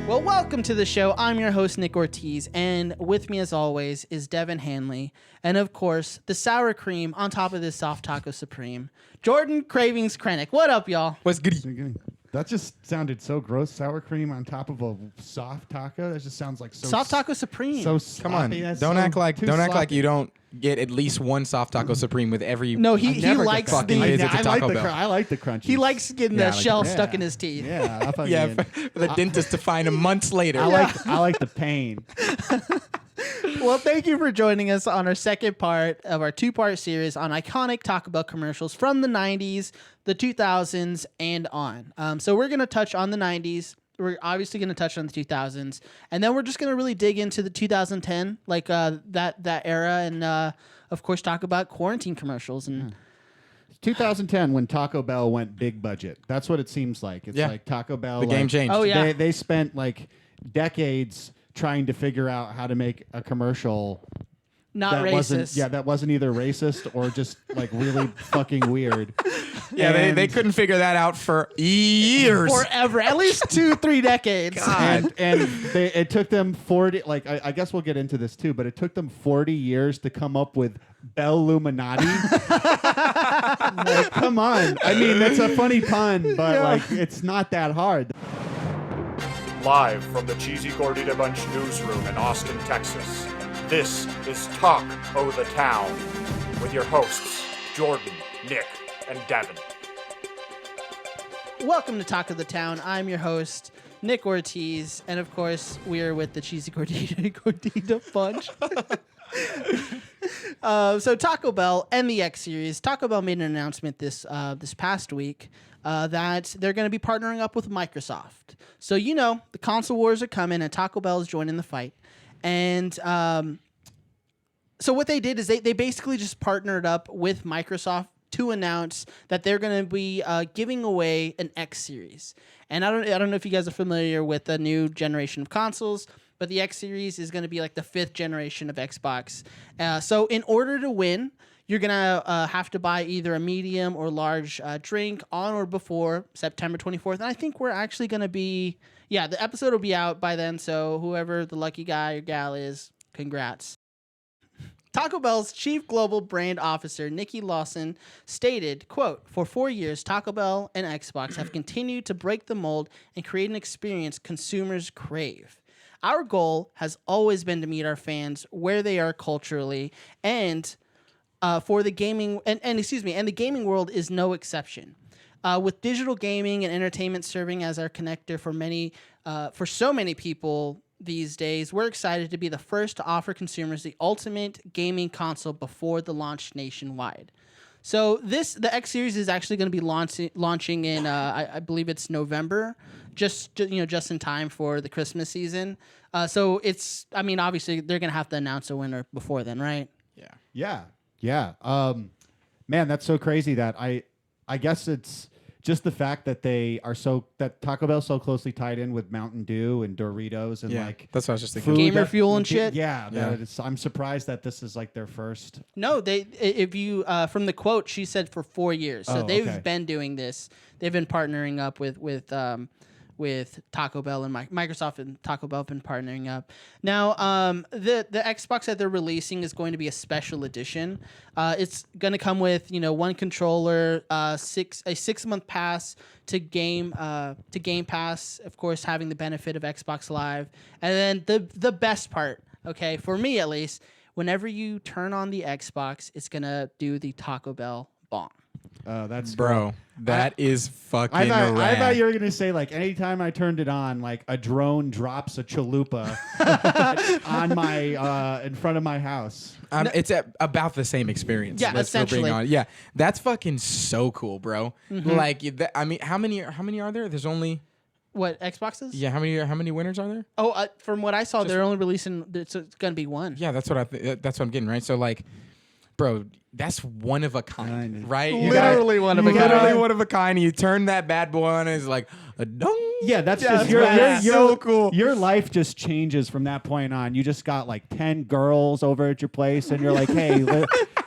Well, welcome to the show. I'm your host, Nick Ortiz, and with me, as always, is Devin Hanley, and of course, the sour cream on top of this soft taco supreme, Jordan Cravings Krennic. What up, y'all? What's good? That just sounded so gross. Sour cream on top of a soft taco. That just sounds like so Soft taco supreme. So Come on, sloppy. That's don't so act like too you sloppy. don't get at least one soft taco supreme with every. No, he Never get likes that. fucking the visit to I Taco like Bell. I like the crunchy. he likes getting Yeah, the like shell that. stuck Yeah. in his teeth. Yeah, I thought Yeah, for the dentist to find him months later. I like the pain. Well, thank you for joining us on our second part of our two-part series on iconic Taco Bell commercials from the 90s, the 2000s, and on. So we're going to touch on the 90s. We're obviously going to touch on the 2000s. And then we're just going to really dig into the 2010, like that era, and, of course, talk about quarantine commercials. And 2010 when Taco Bell went big budget. That's what it seems like. It's Yeah. like Taco Bell. The game changed. Oh, yeah. They spent like decades trying to figure out how to make a commercial not that racist. that wasn't either racist or just like really fucking weird. Yeah, they And- couldn't figure that out for years. Forever. At least 2-3 decades. God. and it took them 40. Like I guess we'll get into this too, but it took them 40 years to come up with Belluminati. Like, come on. I mean, that's a funny pun, but like it's not that hard. Live from the Cheesy Gordita Bunch newsroom in Austin, Texas, this is Talk O' the Town with your hosts, Jordan, Nick, and Devin. Welcome to Talk of the Town. I'm your host, Nick Ortiz, and of course, we are with the Cheesy Gordita Bunch. So Taco Bell and the X Series. Taco Bell made an announcement this past week that they're going to be partnering up with Microsoft. So the console wars are coming, and Taco Bell is joining the fight. And so what they did is they basically just partnered up with Microsoft to announce that they're going to be giving away an X Series. And I don't know if you guys are familiar with the new generation of consoles, but the X Series is going to be like the 5th generation of Xbox. So in order to win, you're going to have to buy either a medium or large drink on or before September 24th. And I think we're actually going to be, the episode will be out by then. So whoever the lucky guy or gal is, congrats. Taco Bell's chief global brand officer, Nikki Lawson, stated, quote, "For 4 years, Taco Bell and Xbox have continued to break the mold and create an experience consumers crave. Our goal has always been to meet our fans where they are culturally, and for the gaming and the gaming world is no exception. With digital gaming and entertainment serving as our connector for so many people these days, we're excited to be the first to offer consumers the ultimate gaming console before the launch nationwide." So the X Series is actually going to be launching in I believe it's November, just in time for the Christmas season. So obviously they're going to have to announce a winner before then, right? Yeah. Man, that's so crazy that I guess it's just the fact that that Taco Bell's so closely tied in with Mountain Dew and Doritos and that's what I was just thinking. Gamer fuel and shit? Yeah. I'm surprised that this is like their first. No, if you from the quote, she said for 4 years. So they've been doing this. They've been partnering up with Taco Bell, and Microsoft and Taco Bell have been partnering up. Now, the Xbox that they're releasing is going to be a special edition. It's going to come with one controller, a 6-month pass to Game Pass, of course, having the benefit of Xbox Live, and then the best part, okay, for me at least, whenever you turn on the Xbox, it's gonna do the Taco Bell bong. That's Bro, that is fucking rad. I rad. thought you were gonna say like anytime I turned it on, like a drone drops a chalupa on my in front of my house. It's about the same experience. Yeah, essentially. Yeah, that's fucking so cool, bro. Like, how many are there? There's only What, Xboxes? Yeah, how many winners are there? Oh, from what I saw, they're only releasing. It's going to be one. Yeah, that's what that's what I'm getting, right? So like, bro, that's one of a kind, right? Literally one of a kind. Literally one of a kind. You turn that bad boy on, and it's like a dong. Yeah, that's Yeah, just that's so cool. Your life just changes from that point on. You just got like 10 girls over at your place, and you're like, hey,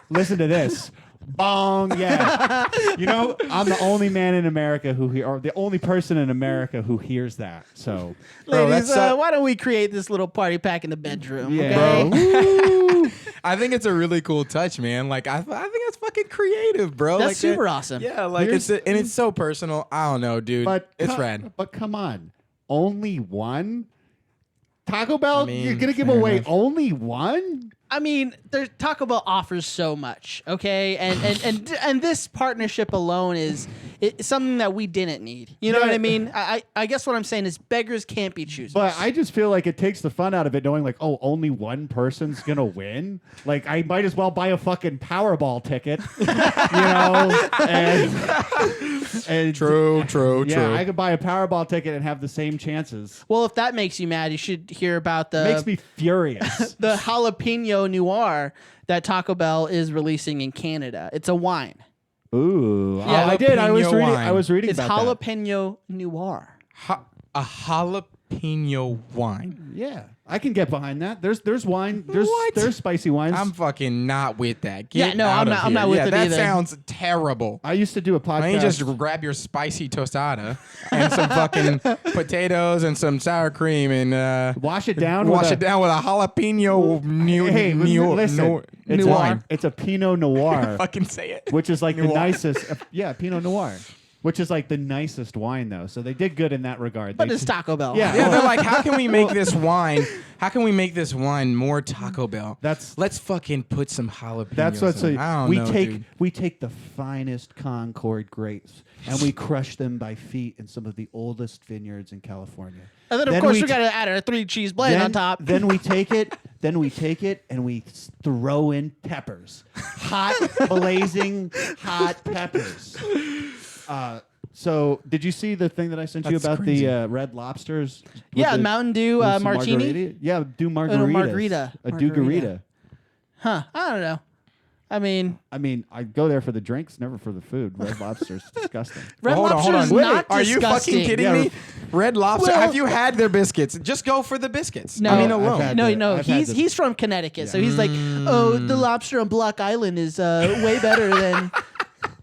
listen to this. Bong, yeah. You know, I'm the only man in America or the only person in America who hears that. So, Ladies, why don't we create this little party pack in the bedroom? yeah. Okay? I think it's a really cool touch, man. Like I think that's fucking creative, bro. That's like, super awesome. Yeah, like it's so personal. I don't know, dude. It's rad. But come on, only one Taco Bell. I mean, you're gonna give fair away enough. only one? I mean, Taco Bell offers so much, okay, and this partnership alone is something that we didn't need. You know what I mean? I guess what I'm saying is beggars can't be choosers. But I just feel like it takes the fun out of it, knowing like, oh, only one person's gonna win. Like I might as well buy a fucking Powerball ticket, you know? And True. yeah, I could buy a Powerball ticket and have the same chances. Well, if that makes you mad, you should hear about It makes me furious. the jalapeno noir that Taco Bell is releasing in Canada. It's a wine. Ooh, Yeah, I did. I was jalapeno reading. wine. I was reading It's about jalapeno noir. A jalapeno wine. that. Yeah, I can get behind that. There's wine. What? There's spicy wines. I'm fucking not with that. Yeah, Get no, out I'm of not- I'm here. not with yeah, it that either. sounds terrible. I used to do a podcast. Why don't you just grab your spicy tostada and some fucking potatoes and some sour cream and wash it down. wash with it down with a jalapeno Hey, listen. It's wine. it's a Pinot Noir, Fucking say it. which is like the Noir. nicest. Yeah, Pinot Noir, which is like the nicest wine though. So they did good in that regard. But They it's Taco Bell. Yeah. Yeah, they're like, how can we make this wine? How can we make this wine more Taco Bell? Let's fucking put some jalapenos. That's what's in it. I don't know, dude. we take the finest Concord grapes and we crush them by feet in some of the oldest vineyards in California. And then, of course, we got to add a 3-cheese blend on top. Then we take it. Then we take it and we throw in peppers, hot, blazing hot peppers. So, did you see the thing that I sent you That's about crazy. the Red Lobsters? with Yeah, the- Mountain Dew with some martini. margarita? Yeah, do margaritas. no, margarita. A Margarita. Dugarita. Huh. I don't know. I mean, I go there for the drinks, never for the food. Red Lobster's disgusting. Red Hold on, Lobster hold is on. not Are you disgusting. fucking kidding Yeah. me? Red Lobster. Well- Have you had their biscuits? Just go for the biscuits. No, I mean, I've alone. had no, the- no. I've had the- He's from Connecticut, so he's like, oh, the lobster on Block Island is way better than.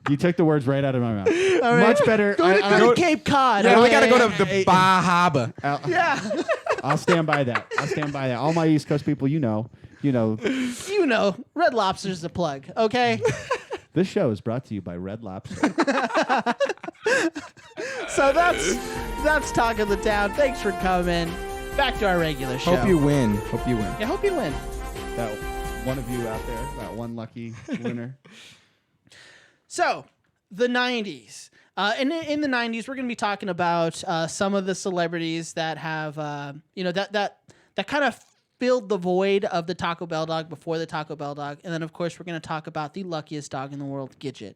You took the words right out of my mouth. All right. Much better. Go to Cape Cod. Yeah, we okay? gotta go to the Bahaba. Yeah. I'll stand by that. All my East Coast people, you know, You know, Red Lobster's the plug, okay? this show is brought to you by Red Lobster. So that's Talk of the Town. Thanks for coming. Back to our regular show. Hope you win. Yeah, hope you win. That one of you out there, that one lucky winner. So, the 90s. In the 90s, we're going to be talking about some of the celebrities that have, that kind of filled the void of the Taco Bell dog before the Taco Bell dog. And then, of course, we're going to talk about the luckiest dog in the world, Gidget.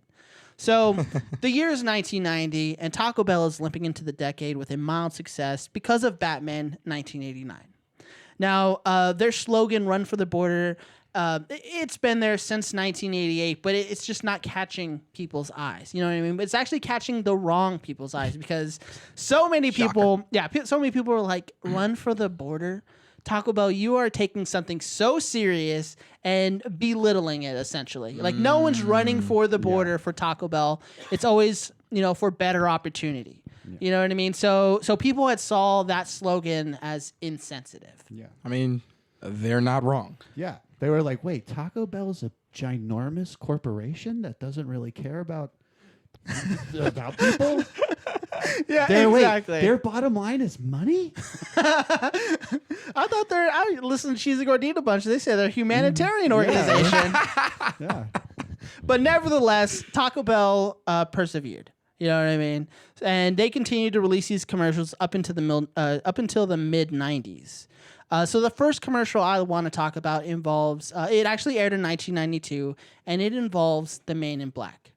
So, the year is 1990, and Taco Bell is limping into the decade with a mild success because of Batman 1989. Now, their slogan, Run for the Border, it's been there since 1988, but it's just not catching people's eyes. You know what I mean? But it's actually catching the wrong people's eyes because so many people, so many people are like, Run for the Border. Taco Bell, you are taking something so serious and belittling it, essentially. Like, no one's running for the border for Taco Bell. It's always, for better opportunity. Yeah. You know what I mean? So people had saw that slogan as insensitive. Yeah. I mean, they're not wrong. Yeah. They were like, wait, Taco Bell's a ginormous corporation that doesn't really care about people? Yeah, exactly. Wait, their bottom line is money? I thought I listened to Cheesy Gordita bunch. They say they're a humanitarian organization. Yeah. But nevertheless, Taco Bell persevered. You know what I mean? And they continued to release these commercials up until the mid 90s. So the first commercial I want to talk about involves, it actually aired in 1992, and it involves the Man in Black,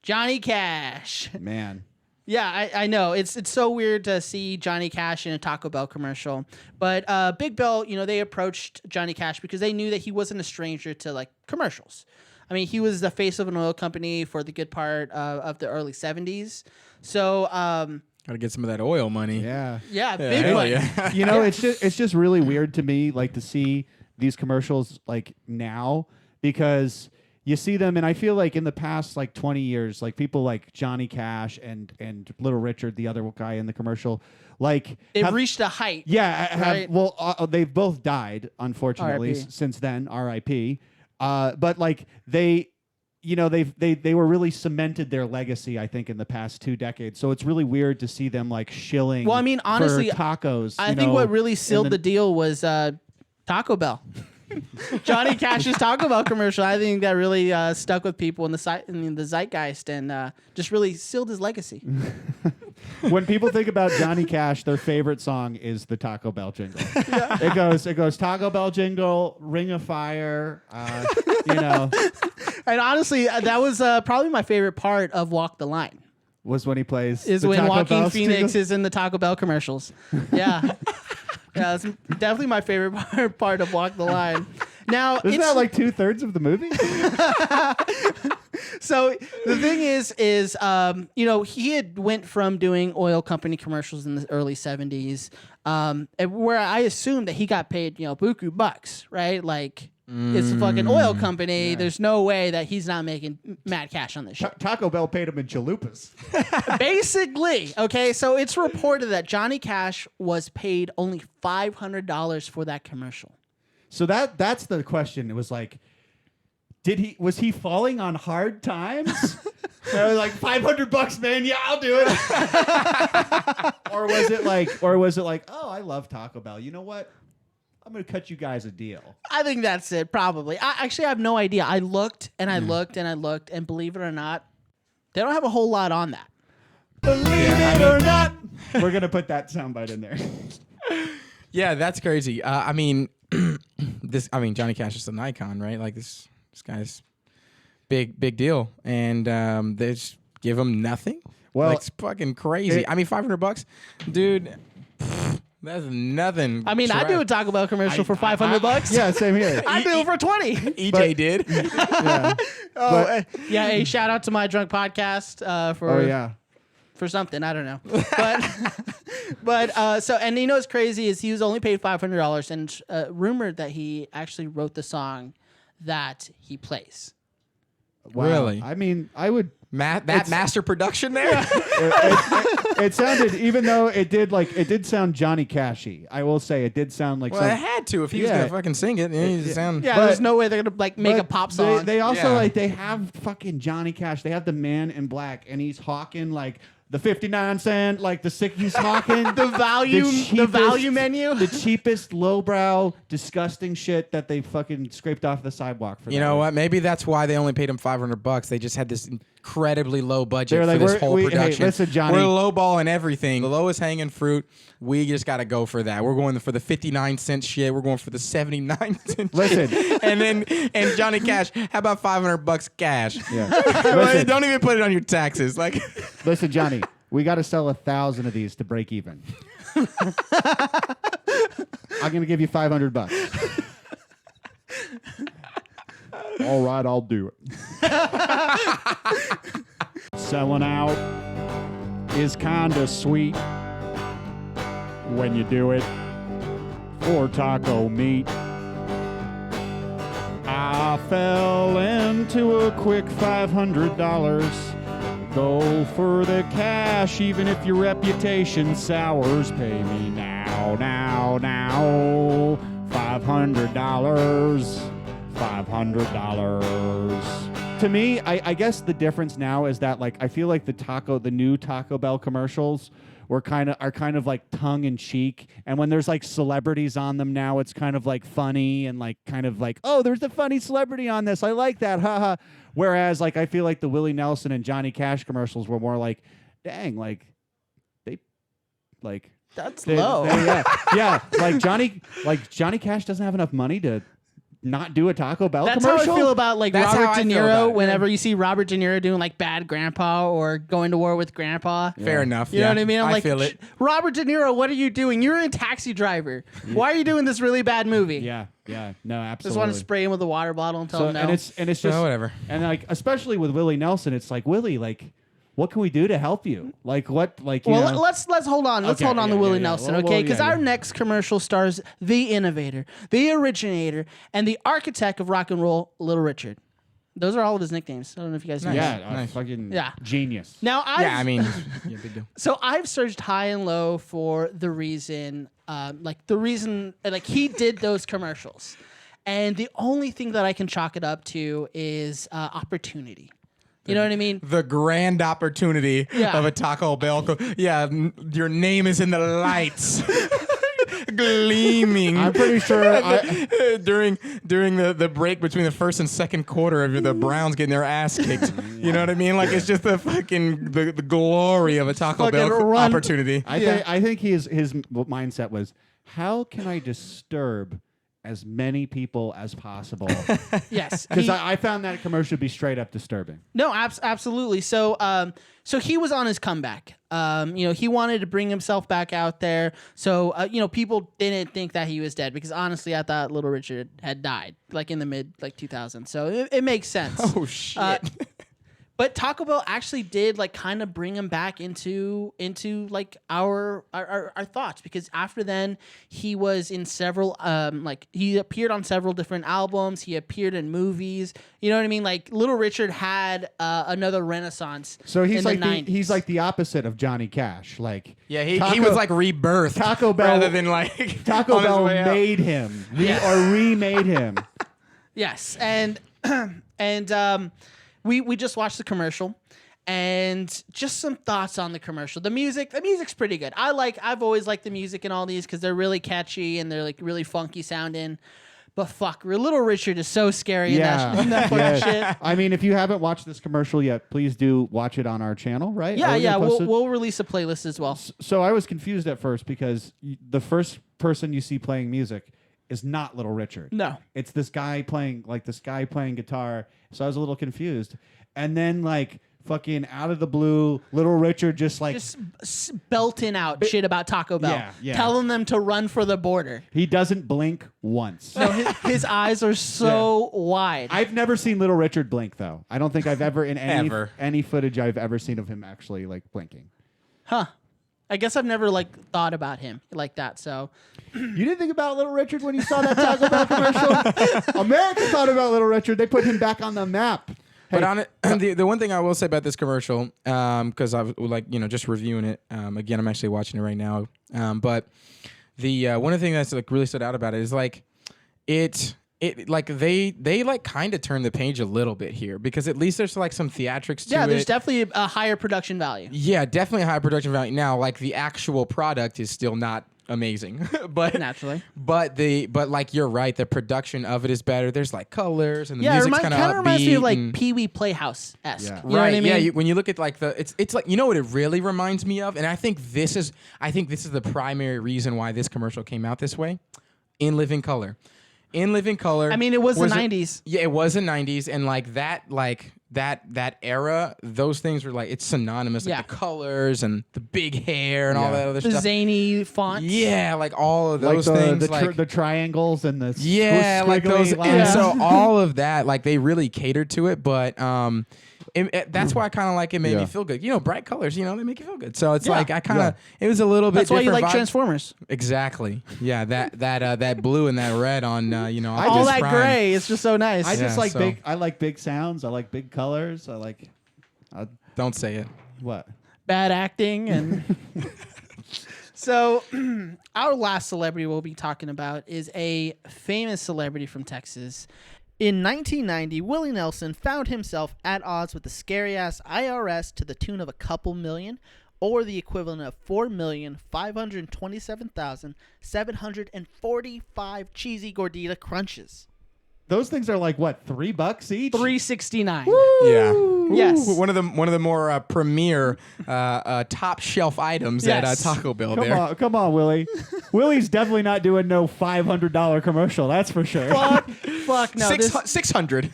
Johnny Cash. Man. Yeah, I know. It's so weird to see Johnny Cash in a Taco Bell commercial. But Big Bell, they approached Johnny Cash because they knew that he wasn't a stranger to like commercials. I mean, he was the face of an oil company for the good part of the early 70s. So, Gotta get some of that oil money. Yeah. Big hell one. yeah. It's just really weird to me, like to see these commercials like now because you see them, and I feel like in the past like 20 years, like people like Johnny Cash and Little Richard, the other guy in the commercial, like They've reached a height. Yeah, right? They've both died, unfortunately, R.I.P. since then. R.I.P. But like they were really cemented their legacy, I think, in the past 2 decades. So it's really weird to see them like shilling. Well, I mean, honestly, for tacos. I think what really sealed the deal was Taco Bell. Johnny Cash's Taco Bell commercial. I think that really stuck with people in the zeitgeist and just really sealed his legacy. When people think about Johnny Cash, their favorite song is the Taco Bell jingle. Yeah. It goes Taco Bell jingle, Ring of Fire, And honestly, that was probably my favorite part of Walk the Line. Was when he plays Is the when Taco Joaquin Bell Phoenix jingle? is in the Taco Bell commercials. Yeah. Yeah, that's definitely my favorite part of Walk the Line. Now, Isn't that like 2/3 of the movie? So the thing is, he had went from doing oil company commercials in the early 70s, where I assumed that he got paid, buku bucks, right? Like, it's a fucking oil company. Yeah. There's no way that he's not making mad cash on this shit. Taco Bell paid him in chalupas. Basically, okay, so it's reported that Johnny Cash was paid only $500 for that commercial. So that's the question. It was like, was he falling on hard times? I was like, $500, man. Yeah, I'll do it. Or was it like, oh, I love Taco Bell. You know what? I'm going to cut you guys a deal. I think that's it, probably. I have no idea. I looked and I looked and I looked, and believe it or not, they don't have a whole lot on that. Believe it or not. We're going to put that soundbite in there. Yeah, that's crazy. Johnny Cash is an icon, right? Like this guy's big deal, and they just give him nothing. Well, like, it's fucking crazy. $500, dude. That's nothing. I mean, I do a Taco Bell commercial for $500. Yeah, same here. I do it for 20. EJ did. Yeah. Hey, shout out to my drunk podcast for something, I don't know. But so, and what's crazy is he was only paid $500, and rumored that he actually wrote the song that he plays. Wow. Really? I mean, I would. Master production there. It sounded, even though it did sound Johnny Cashy. I will say it did sound like. Well, it had to if he was gonna fucking sing it. It needed to sound. Yeah, there's no way they're gonna make a pop song. They also they have fucking Johnny Cash. They have the Man in Black, and he's hawking like the 59-cent, like the sick. He's hawking the value menu, the cheapest, lowbrow, disgusting shit that they fucking scraped off the sidewalk for. You know what? Maybe that's why they only paid him $500. They just had this incredibly low budget They're like, for this whole production. Hey, listen, Johnny, we're lowballing everything. The lowest hanging fruit. We just got to go for that. We're going for the 59-cent shit. We're going for the 79-cent. Listen, shit. and Johnny Cash. How about $500 cash? Yeah. Listen, don't even put it on your taxes. Like, listen, Johnny, we got to sell 1,000 of these to break even. I'm gonna give you $500. All right, I'll do it. Selling out is kinda sweet when you do it for taco meat. I fell into a quick $500. Go for the cash, even if your reputation sours. Pay me now, $500. To me, I guess the difference now is that, like, I feel like the new Taco Bell commercials are kind of like tongue in cheek, and when there's like celebrities on them now, it's kind of like funny and like kind of like, oh, there's a funny celebrity on this, I like that, haha. Whereas like I feel like the Willie Nelson and Johnny Cash commercials were more like, dang, like they like that's low. Yeah, like Johnny Cash doesn't have enough money to not do a Taco Bell That's commercial? how I feel about like That's how Robert I De feel about Niro. it. Whenever you see Robert De Niro doing like Bad Grandpa or Going to War with Grandpa, Fair enough. you know yeah. what I mean? I'm like, feel it. Robert De Niro, what are you doing? You're a taxi driver. Why are you doing this really bad movie? Yeah, no, absolutely. Just want to spray him with a water bottle and tell him no. and it's just whatever. And like especially with Willie Nelson, it's like Willie, like what can we do to help you? Like what? Like you know? let's hold on. Let's Okay, hold on to yeah, Willie yeah. Nelson, Well, okay? Because yeah, our yeah. next commercial stars the innovator, the originator, and the architect of rock and roll, Little Richard. Those are all of his nicknames. I don't know if you guys know. yeah, that. Nice. fucking Yeah. genius. Now, Yeah, I mean, yeah, big deal. so I've searched high and low for the reason, like he did those commercials, and the only thing that I can chalk it up to is opportunity. You know what I mean? The grand opportunity Yeah. of a Taco Bell. Your name is in the lights. Gleaming. I'm pretty sure. during the break between the first and second quarter of the Browns getting their ass kicked. You know what I mean? Like it's just the fucking the glory of a Taco Fucking Bell run. opportunity. I think his mindset was, how can I disturb as many people as possible? Yes. Because he- I found that commercial to be straight up disturbing. No, absolutely. So, so he was on his comeback. He wanted to bring himself back out there. So, people didn't think that he was dead because honestly, I thought Little Richard had died like in the mid 2000s. So it makes sense. Oh shit. But Taco Bell actually did like kind of bring him back into like our thoughts, because after then he was in several he appeared on several different albums. He appeared in movies. You know what I mean? Like Little Richard had another renaissance. So he's in like the 90s. he's like the opposite of Johnny Cash. Like Yeah, he Taco- was like rebirthed. Taco Bell- rather than like Taco on his Bell way out. made him Yes. or remade him. Yes, and we just watched the commercial, and just some thoughts on the commercial. The music's pretty good. I've always liked the music in all these because they're really catchy and they're like really funky sounding. But fuck, Little Richard is so scary in that fucking Yeah. shit. I mean, if you haven't watched this commercial yet, please do watch it on our channel, right? Yeah, Are we yeah, gonna post it? we'll release a playlist as well. So I was confused at first because the first person you see playing music is not Little Richard. No. It's this guy playing guitar. So I was a little confused. And then like fucking out of the blue, Little Richard just Belting out shit about Taco Bell. Yeah. Telling them to run for the border. he doesn't blink once. No, his eyes are so wide. I've never seen Little Richard blink though. I don't think I've ever in Ever. any footage I've ever seen of him actually like blinking. Huh. I guess I've never thought about him like that. So You didn't think about Little Richard when you saw that Taco Bell commercial? America thought about Little Richard. They put him back on the map. But on it, the one thing I will say about this commercial, because I was just reviewing it. Again, I'm actually watching it right now. But the one of the things that's like really stood out about it is like it like they like kind of turned the page a little bit here, because at least there's like some theatrics to it. yeah, there's definitely a higher production value. Yeah, definitely a high production value. Now, like the actual product is still not amazing, but Naturally. but like you're right, the production of it is better. There's like colors and the Yeah, it music's kind of reminds me of like and- Pee Wee Playhouse esque. Yeah. You know what I mean? Yeah, when you look at like it's like, you know what it really reminds me of, and I think this is the primary reason why this commercial came out this way. In Living Color. I mean, it was the 90s. Yeah, it was the 90s, and like that era, those things were like, it's synonymous. Like Yeah. the colors and the big hair and all Yeah. that other The stuff. zany fonts. Yeah, like all of those like things. the triangles and the yeah, like those. lines. And so all of that, like they really catered to it, but that's why I kind of like it made me feel good. You know, bright colors, they make you feel good. So it's Yeah. like I kind of it was a little bit. That's why you different like vibe. Transformers. Exactly. Yeah, that blue and that red on I All Optimus that Prime. gray. It's just so nice. I just Yeah, like so- big. I like big sounds. I like big colors. I like Don't say it. what? Bad acting and. So, our last celebrity we'll be talking about is a famous celebrity from Texas. In 1990, Willie Nelson found himself at odds with the scary-ass IRS to the tune of a couple million, or the equivalent of 4,527,745 cheesy Gordita crunches. Those things are like what, $3 each? $3.69. Yeah. Yes. Ooh, one of the more premier top shelf items Yes. at Taco Bell there. Come on, Willie. Willie's definitely not doing no $500 commercial. That's for sure. Fuck block. No, 600.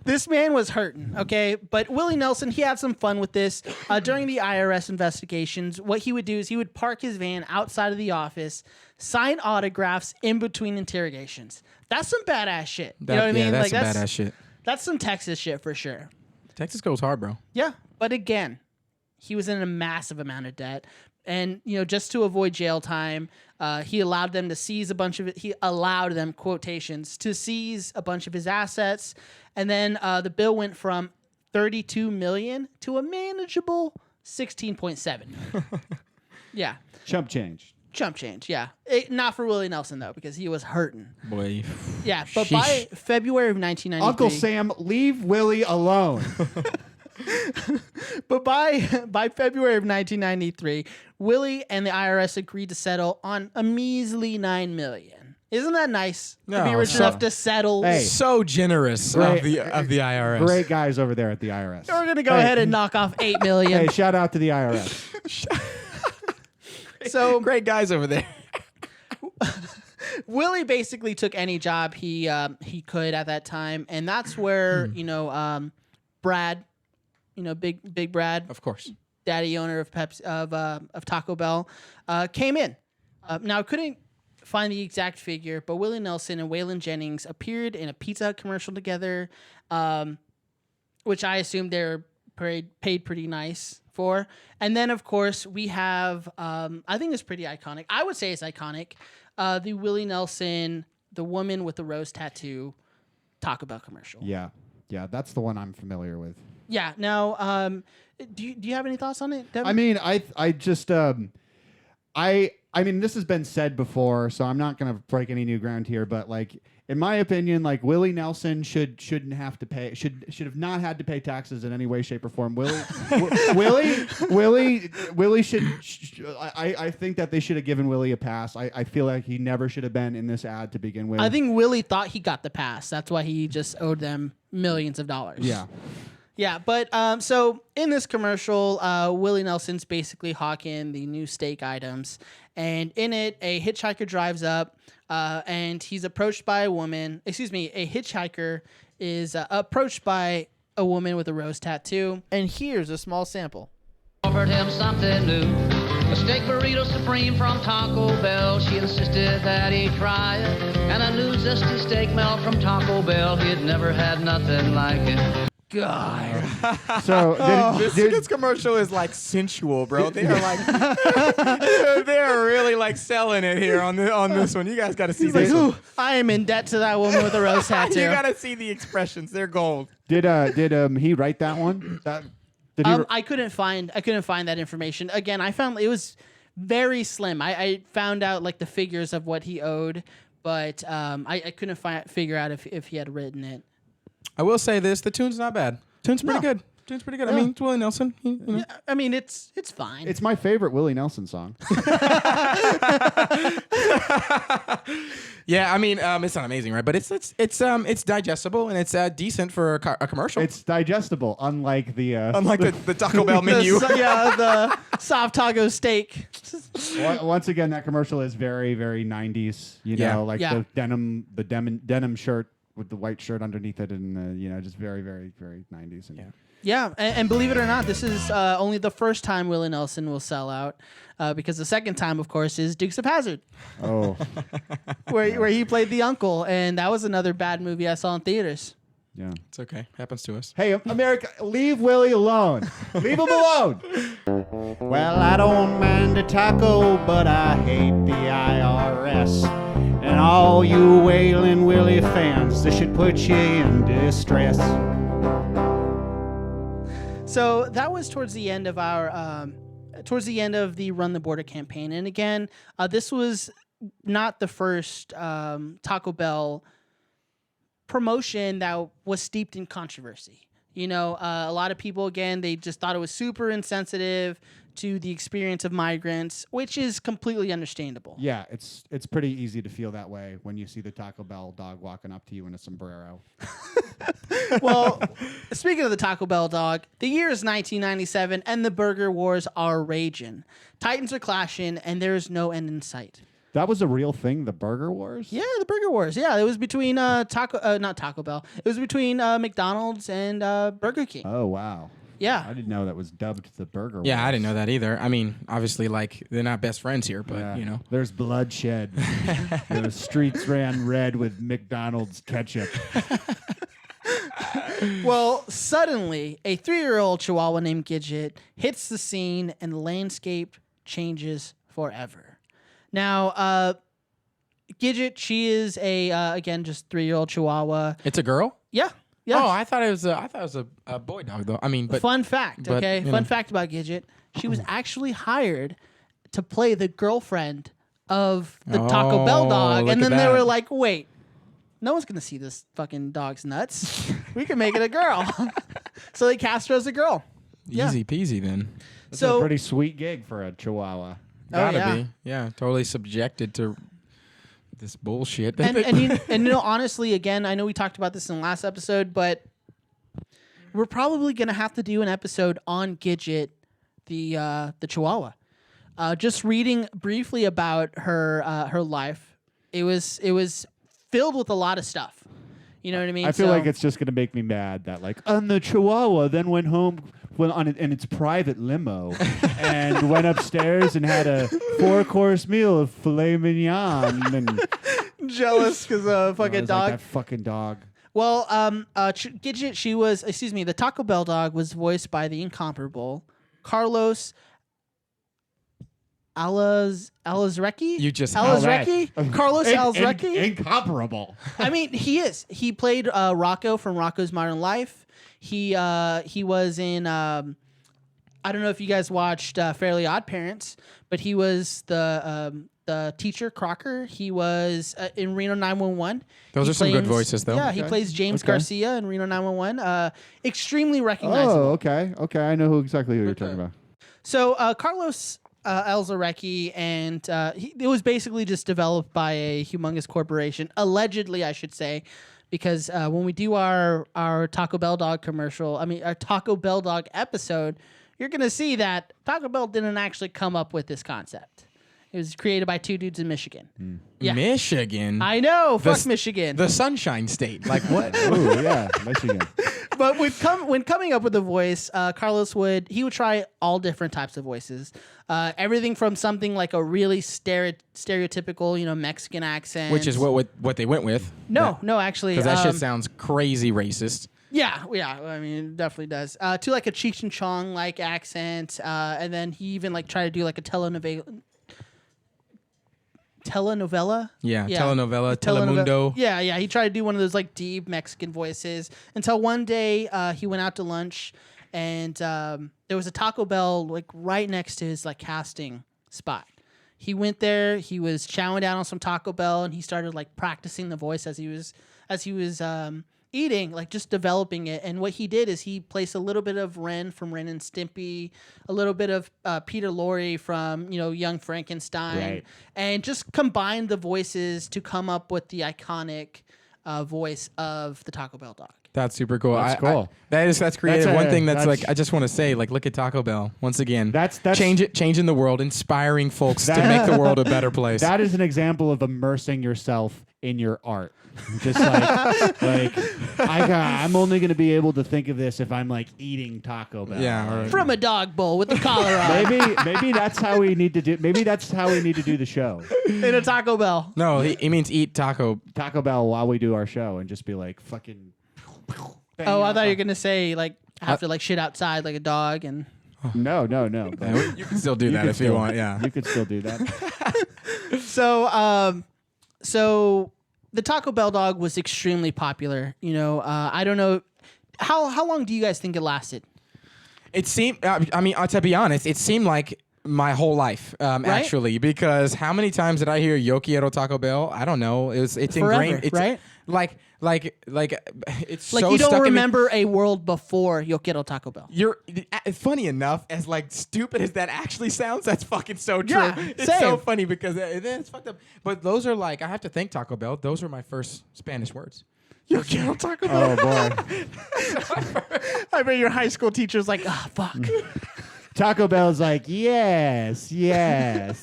This man was hurting, okay? But Willie Nelson, he had some fun with this. During the IRS investigations, what he would do is he would park his van outside of the office, sign autographs in between interrogations. That's some badass shit. You know what I mean? That's some badass shit. That's some Texas shit for sure. Texas goes hard, bro. Yeah, but again, he was in a massive amount of debt. And, just to avoid jail time, he allowed them to seize a bunch of it. He allowed them, quotations, to seize a bunch of his assets. And then the bill went from $32 million to a manageable $16.7. Yeah. Chump change. Chump change, yeah. Not for Willie Nelson, though, because he was hurting. Boy. Yeah, but by February of 1993... Uncle Sam, leave Willie alone. But by February of 1993, Willie and the IRS agreed to settle on a measly $9 million. Isn't that nice? To be rich enough to settle. Hey. So generous of the IRS. Great guys over there at the IRS. We're gonna go ahead and knock off $8 million. Hey, shout out to the IRS. So great guys over there. Willie basically took any job he could at that time, and that's where Brad, Big Brad, Of course. daddy owner of of Taco Bell, came in. Now I couldn't find the exact figure, but Willie Nelson and Waylon Jennings appeared in a Pizza Hut commercial together, which I assumed they're paid pretty nice for. And then, of course, we have, I think it's pretty iconic. I would say it's iconic. The Willie Nelson, the woman with the rose tattoo, Taco Bell commercial. Yeah, that's the one I'm familiar with. Yeah. Now, do you have any thoughts on it, Devin? I mean, I just I mean, this has been said before, so I'm not going to break any new ground here. But like, in my opinion, like Willie Nelson shouldn't have to pay, should have not had to pay taxes in any way, shape, or form. Willie should. I think that they should have given Willie a pass. I feel like he never should have been in this ad to begin with. I think Willie thought he got the pass. That's why he just owed them millions of dollars. Yeah. Yeah, but so in this commercial, Willie Nelson's basically hawking the new steak items, and in it, a hitchhiker drives up, and he's approached by a woman. Excuse me, a hitchhiker is approached by a woman with a rose tattoo, and here's a small sample. Offered him something new, a steak burrito supreme from Taco Bell. She insisted that he try it, and a new zesty steak melt from Taco Bell. He had never had nothing like it. God. So This commercial is like sensual, bro. They are like they're really like selling it here on this one. You guys got to see this. Ooh, I am in debt to that woman with a rose tattoo. You got to see the expressions. They're gold. Did he write that one? Did he I couldn't find that information. Again, I found it was very slim. I found out like the figures of what he owed, but I couldn't figure out if he had written it. I will say this: the tune's not bad. Tune's pretty good. Tune's pretty good. I mean, it's Willie Nelson. Yeah, I mean, it's fine. It's my favorite Willie Nelson song. Yeah, I mean, it's not amazing, right? But it's digestible and it's decent for a commercial. It's digestible, unlike the the Taco Bell menu. The soft taco steak. Once again, that commercial is very, very 90s. The denim shirt with the white shirt underneath it, and just very, very, very 90s. And Yeah, and believe it or not, this is only the first time Willie Nelson will sell out, because the second time, of course, is Dukes of Hazzard. Oh, where he played the uncle, and that was another bad movie I saw in theaters. yeah. It's okay. Happens to us. Hey, America, leave Willie alone. Leave him alone. Well, I don't mind the taco, but I hate the IRS. And all you Waylon Willie fans, this should put you in distress. So that was towards the end of the Run the Border campaign. And again, this was not the first Taco Bell promotion that was steeped in controversy. A lot of people, again, they just thought it was super insensitive to the experience of migrants, which is completely understandable. Yeah, it's pretty easy to feel that way when you see the Taco Bell dog walking up to you in a sombrero. Well, speaking of the Taco Bell dog, the year is 1997, and the burger wars are raging. Titans are clashing, and there is no end in sight. That was a real thing, the Burger Wars? Yeah, the Burger Wars. Yeah, it was between not Taco Bell. It was between McDonald's and Burger King. Oh, wow. Yeah. I didn't know that was dubbed the Burger Wars. Yeah, I didn't know that either. I mean, obviously, like, they're not best friends here, but, Yeah. you know. There's bloodshed. The streets ran red with McDonald's ketchup. Well, suddenly, a 3-year-old Chihuahua named Gidget hits the scene and the landscape changes forever. Now, Gidget, she is again, just 3-year-old Chihuahua. It's a girl? Yeah. Yeah. Oh, I thought it was a boy dog, though. I mean, but... Fun fact, but, okay? you know. Fun fact about Gidget. She was actually hired to play the girlfriend of the Taco Bell dog. look And at then they that. were like, wait, no one's going to see this fucking dog's nuts. We can make it a girl. So they cast her as a girl. Yeah. Easy peasy, then. That's So a pretty sweet gig for a Chihuahua. Gotta yeah. be. Yeah, totally subjected to this bullshit. and honestly, again, I know we talked about this in the last episode, but we're probably gonna have to do an episode on Gidget, the Chihuahua. Just reading briefly about her life, it was filled with a lot of stuff. You know what I mean? I feel like it's just going to make me mad that, like, the Chihuahua then went home in its private limo and went upstairs and had a 4-course meal of filet mignon. And jealous because I fucking was dog. like, that fucking dog. Well, Gidget, the Taco Bell dog was voiced by the incomparable Carlos Alazrecki. You just- Alazrecki? Carlos Alazrecki? Incomparable. I mean, he is. He played Rocco from Rocco's Modern Life. He was in. I don't know if you guys watched Fairly Odd Parents, but he was the teacher Crocker. He was in Reno 911. Those He are some good plays- voices, though. Yeah, he Okay. plays James Okay. Garcia in Reno 911. Extremely recognizable. Oh, okay. Okay, I know exactly who you're talking about. So Carlos Alazrecki, and it was basically just developed by a humongous corporation, allegedly, I should say, because when we do our Taco Bell dog our Taco Bell dog episode, you're gonna see that Taco Bell didn't actually come up with this concept. It was created by 2 dudes in Michigan. Yeah. Michigan. I know, fuck s- Michigan. The Sunshine State. Like what? Ooh, yeah, Michigan. But when coming up with a voice, Carlos would try all different types of voices, everything from something like a really stereotypical, Mexican accent, Which is what they went with. no, actually, Because that shit sounds crazy racist. yeah. I mean, it definitely does. To like a Cheech and Chong like accent, and then he even like tried to do like a telenovela. Yeah, telenovela, Telemundo. Yeah, he tried to do one of those like deep Mexican voices until one day he went out to lunch and there was a Taco Bell like right next to his like casting spot. He went there, he was chowing down on some Taco Bell and he started like practicing the voice as he was eating, like just developing it. And what he did is he placed a little bit of Ren from Ren and Stimpy, a little bit of Peter Lorre from, Young Frankenstein, Right. and just combined the voices to come up with the iconic voice of the Taco Bell dog. That's super cool. That's cool. That's creative. One thing that's that's- like I just want to say, like, look at Taco Bell once again. That's changing the world, inspiring folks to make the world a better place. That is an example of immersing yourself in your art. Just I'm only going to be able to think of this if I'm like eating Taco Bell. Yeah, or- From a dog bowl with the collar on Maybe that's how we need to do. Maybe that's how we need to do the show. in a Taco Bell. No, he means eat taco. Taco Bell while we do our show and just be like fucking. Oh, I thought you were gonna say like have to like shit outside like a dog and. No. Yeah, you can still do that could if you still- want. Yeah. You could still do that. So the Taco Bell dog was extremely popular. I don't know how long do you guys think it lasted? It seemed. To be honest, it seemed like my whole life, actually, because how many times did I hear "Yo quiero Taco Bell"? I don't know. It's Forever, ingrained. It's right? Like it's Like so you stuck don't in me. remember a world before Yo Quiero Taco Bell. You're funny enough, as like stupid as that actually sounds, that's fucking so true. Yeah, it's same. so funny because it's fucked up. But those are like I have to thank Taco Bell. Those were my first Spanish words. Yo quiero Taco Bell. Oh boy. I bet your high school teacher's like, fuck. Taco Bell's like, yes. The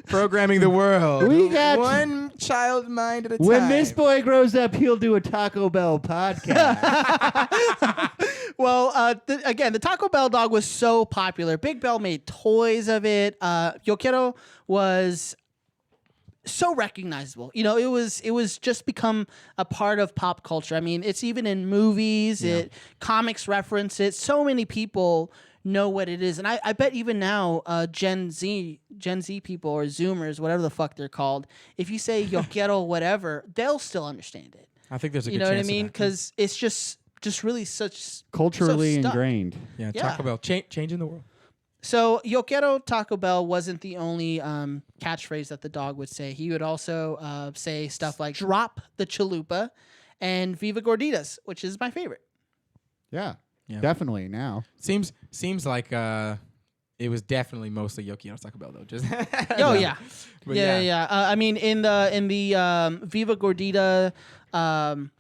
Programming the world. We got one child mind at a time. when this boy grows up, he'll do a Taco Bell podcast. Well, again, the Taco Bell dog was so popular. Big Bell made toys of it. Yo Quiero was so recognizable. You know, it was just become a part of pop culture. I mean, it's even in movies. Comics reference it. So many people know what it is, and I bet even now, Gen Z people or Zoomers, whatever the fuck they're called, if you say Yo Quiero whatever, they'll still understand it. I think there's a good You know what I chance of mean? that. Because it's just really such Culturally so stuck. ingrained. Yeah, Yeah. Taco Bell changing the world. So Yo Quiero Taco Bell wasn't the only catchphrase that the dog would say. He would also say stuff like "Drop the chalupa" and "Viva Gorditas," which is my favorite. Yeah, Yeah. definitely now. Seems like it was definitely mostly Yo Quiero Taco Bell though. Just Oh yeah, But yeah. I mean, in the Viva Gordita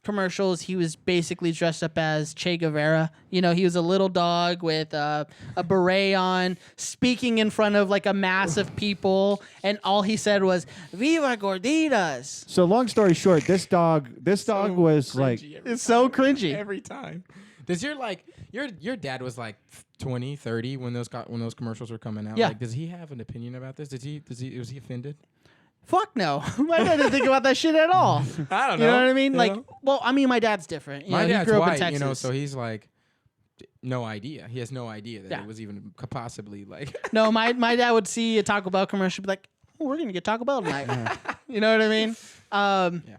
commercials, he was basically dressed up as Che Guevara. You know, he was a little dog with a beret on, speaking in front of like a mass of people, and all he said was "Viva Gorditas." So long story short, this dog was like, It's so cringy. every time. Does your dad was like 20, 30 when those commercials were coming out? Yeah. Like, does he have an opinion about this? Was he offended? Fuck no. My dad didn't think about that shit at all. I don't You know what I mean? You Like, know? well, I mean, my dad's different. You My know, dad's he grew up white, in Texas. you know, so he's like, no idea. He has no idea that Yeah. it was even possibly like. No, my dad would see a Taco Bell commercial, be like, "Oh, we're gonna get Taco Bell tonight." You know what I mean? Yeah.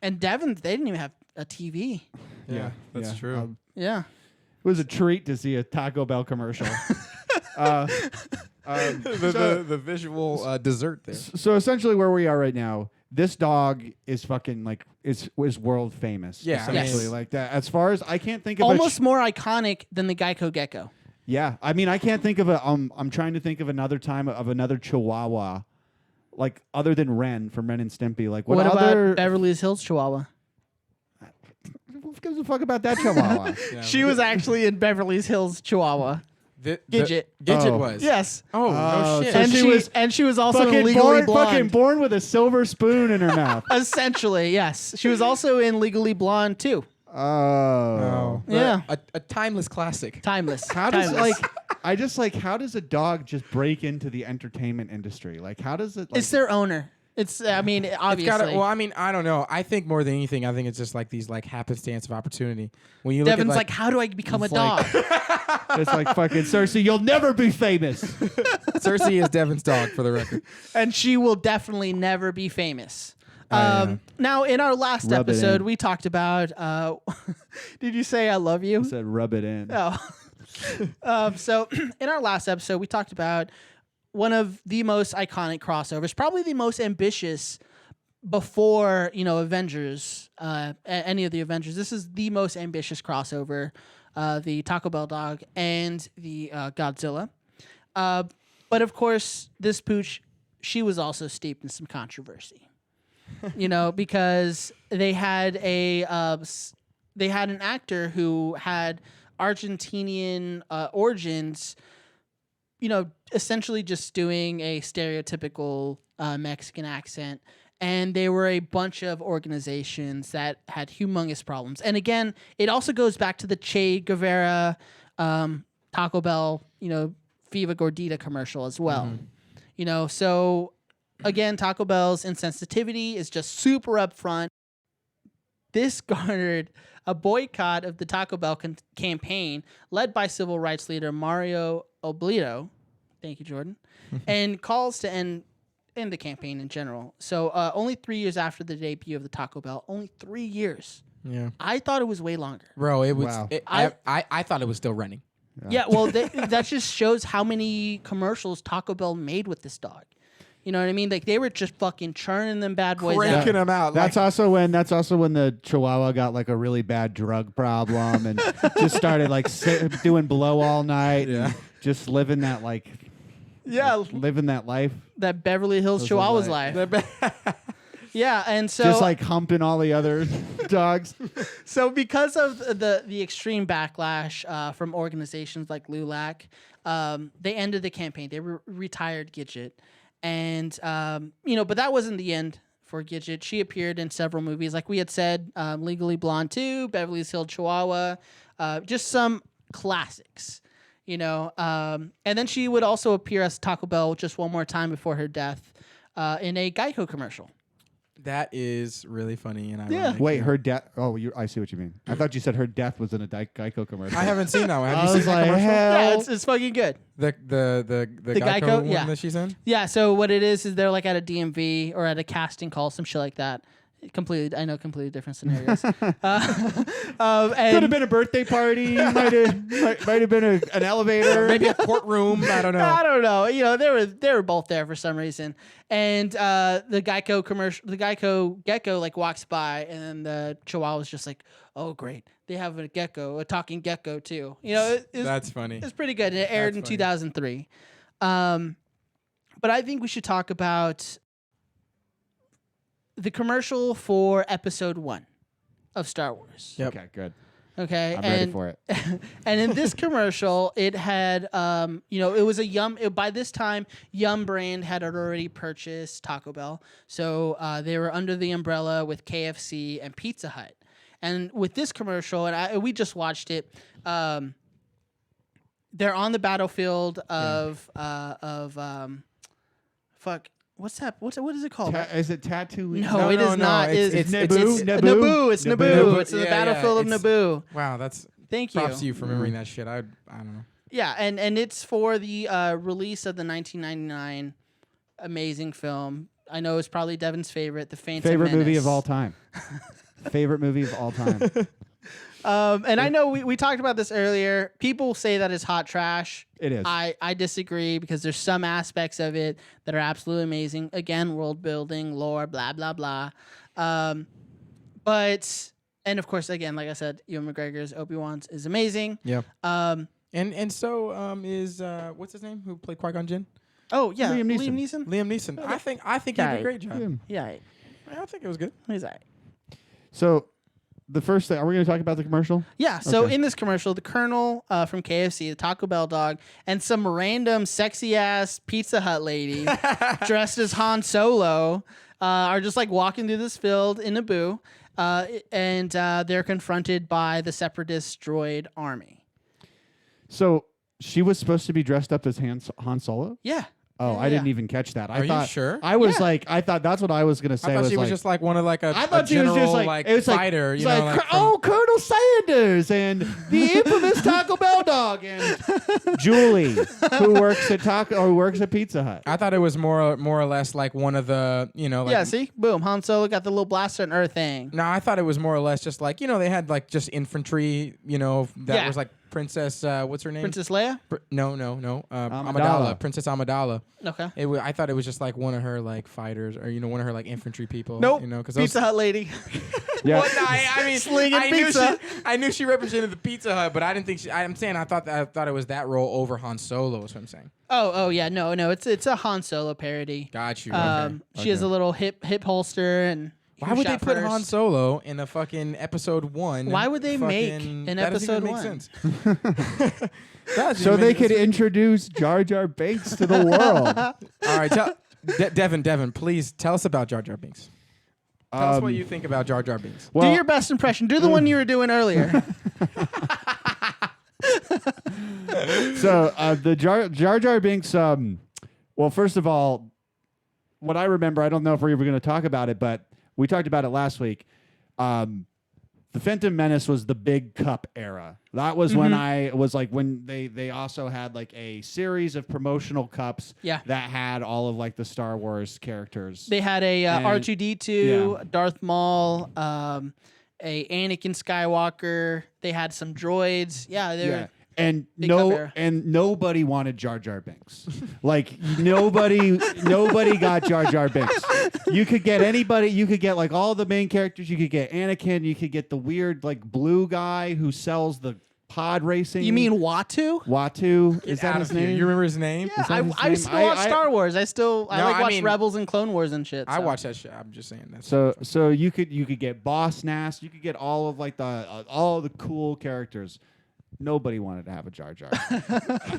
And Devon's, they didn't even have a TV. Yeah, that's yeah, true. Yeah. it was a treat to see a Taco Bell commercial. The visual dessert there. So essentially, where we are right now, this dog is fucking like is world famous. Yeah, I mean, essentially Yes. like that. As far as I can't think of Almost more iconic than the Geico Gecko. yeah, I mean, I can't think of a. I'm trying to think of another time of another Chihuahua, like other than Ren from Ren and Stimpy. Like What other? about Beverly Hills Chihuahua? Who gives a fuck about that Chihuahua? Yeah. She was actually in Beverly Hills Chihuahua. Gidget Oh. was. Yes. Oh, no shit. so And she she was also fucking Legally fucking Blonde. born with a silver spoon in her mouth. Essentially, yes. She was also in Legally Blonde too. Oh. Yeah. A timeless classic. Timeless. How does Timeless. how does a dog just break into the entertainment industry? Like how does it? Like, It's their owner. It's. I mean, It's obviously. well, I mean, I don't know. I think more than anything, I think it's just like these like happenstance of opportunity. When you look Devin's at like, how do I become a It's dog? like- it's like fucking Cersei. You'll never be famous. Cersei is Devin's dog for the record. And she will definitely never be famous. yeah. Now, in our last Rub it episode, in. we talked about. Did you say I love you? I said rub it in. Oh. So, in our last episode, we talked about one of the most iconic crossovers, probably the most ambitious before, Avengers, any of the Avengers. This is the most ambitious crossover, the Taco Bell dog and the Godzilla. But of course, this pooch, she was also steeped in some controversy, because they had an actor who had Argentinian origins, essentially just doing a stereotypical Mexican accent. And there were a bunch of organizations that had humongous problems. And again, it also goes back to the Che Guevara Taco Bell, Viva Gordita commercial as well. So again, Taco Bell's insensitivity is just super upfront. This garnered a boycott of the Taco Bell campaign led by civil rights leader Mario Oblito. Thank you, Jordan. And calls to end the campaign in general. So only 3 years after the debut of the Taco Bell, only 3 years. Yeah, I thought it was way longer. bro, it was. Wow. I thought it was still running. Yeah, well, that just shows how many commercials Taco Bell made with this dog. You know what I mean? Like they were just fucking churning them bad boys out. Cranking them out. That's also when the Chihuahua got like a really bad drug problem and just started like doing blow all night. Yeah. And just living that like living that life. That Beverly Hills Those Chihuahua's are life. Yeah, and so just like humping all the other dogs. So because of the extreme backlash from organizations like LULAC, they ended the campaign. They retired Gidget. And, but that wasn't the end for Gidget. She appeared in several movies. Like we had said, Legally Blonde 2, Beverly Hills Chihuahua, just some classics, And then she would also appear as Taco Bell just one more time before her death in a Geico commercial. That is really funny and ironic. Wait, her death. Oh, I see what you mean. I thought you said her death was in a Geico commercial. I haven't seen that one. Have I you was seen that like, commercial? Yeah, it's fucking good. The Geico Geico, one yeah. that she's in? Yeah, so what it is they're like at a DMV or at a casting call, some shit like that. Completely different scenarios. Could And have been a birthday party. might have been an elevator. Maybe a courtroom. I don't know. I don't know. They were both there for some reason. And the Geico commercial, the Geico gecko walks by, and then the Chihuahua was just like, "Oh, great! They have a talking gecko too." That's funny. It's pretty good. It aired in 2003. But I think we should talk about the commercial for Episode 1 of Star Wars. Yep. Okay, good. Okay, I'm ready for it. And in this commercial, it had, it was a Yum. By this time, Yum brand had already purchased Taco Bell, so they were under the umbrella with KFC and Pizza Hut. And with this commercial, and we just watched it. They're on the battlefield of What's that? What is it called? Is it Tatooine? No, it is not. It's Naboo. Naboo. It's Naboo. Naboo. It's in the Yeah, battlefield yeah, of Naboo. Wow, that's Thank you. props to you for remembering that shit. I don't know. Yeah, and it's for the release of the 1999 amazing film. I know it's probably Devin's favorite, The Phantom Favorite Menace. movie of all time. Favorite movie of all time. And I know we talked about this earlier. People say that it's hot trash. It is. I disagree because there's some aspects of it that are absolutely amazing. Again, world building, lore, blah, blah, blah. But, and of course, again, like I said, Ewan McGregor's Obi-Wan's is amazing. Yeah. And so is what's his name who played Qui-Gon Jinn? Oh, yeah. Liam Liam Neeson. Neeson? Liam Neeson. I think he did a great job. Yeah. I think it was good. He's all right. So, the first thing, are we going to talk about the commercial? Yeah, so Okay. in this commercial, the Colonel from KFC, the Taco Bell dog, and some random sexy-ass Pizza Hut lady dressed as Han Solo are just walking through this field in Naboo, and they're confronted by the Separatist droid army. So, she was supposed to be dressed up as Han Solo? Yeah. Oh, Yeah, I didn't yeah. even catch that. Are you thought, sure? I was Yeah. I thought that's what I was going to say. I thought she was like, just like one of a I thought she was general just it was fighter. it's You know, like, from- Colonel Sanders and the infamous Taco Bell dog and Julie, who works at Pizza Hut. I thought it was more or less like one of the Yeah, see? Boom. Han Solo got the little blaster and Earth thing. No, I thought it was more or less just like they had just infantry. That Yeah. was like Princess. What's her name? Princess Leia? No. Amidala. Amidala. Princess Amidala. Okay. I thought it was just like one of her fighters or one of her infantry people. Nope. Because Pizza Hut lady. Yeah. Well, no, I mean, Slinging pizza. I knew she represented the Pizza Hut, but I didn't think I'm saying I thought it was that role over Han Solo. Is what I'm saying. Oh, yeah. No. It's a Han Solo parody. Got you. She has a little hip holster and. Why would they shot put first. Han Solo in a fucking episode 1? Why would they make an that doesn't episode even 1? make sense. So they could introduce Jar Jar Binks to the world. All right, Devin, please tell us about Jar Jar Binks. Tell us what you think about Jar Jar Binks. Do your best impression. Do the one you were doing earlier. So the Jar Jar Binks. Well, first of all, what I remember, I don't know if we're ever going to talk about it, but we talked about it last week. The Phantom Menace was the big cup era. That was when I was when they also had a series of promotional cups Yeah. that had all of the Star Wars characters. They had a And- R2D2, yeah. Darth Maul, a Anakin Skywalker. They had some droids. Yeah, they were. And Big cup era. nobody wanted Jar Jar Binks. nobody got Jar Jar Binks. You could get anybody. You could get all the main characters. You could get Anakin. You could get the weird blue guy who sells the pod racing. You mean Watu? Watu? Is that Out his of here. name? You remember his name? Yeah, Is that his I name? still watch Star Wars. I watch mean, Rebels and Clone Wars and shit. I so. watch that shit. I'm just saying that. So you could get Boss Nass. You could get all of like the all the cool characters. Nobody wanted to have a Jar Jar.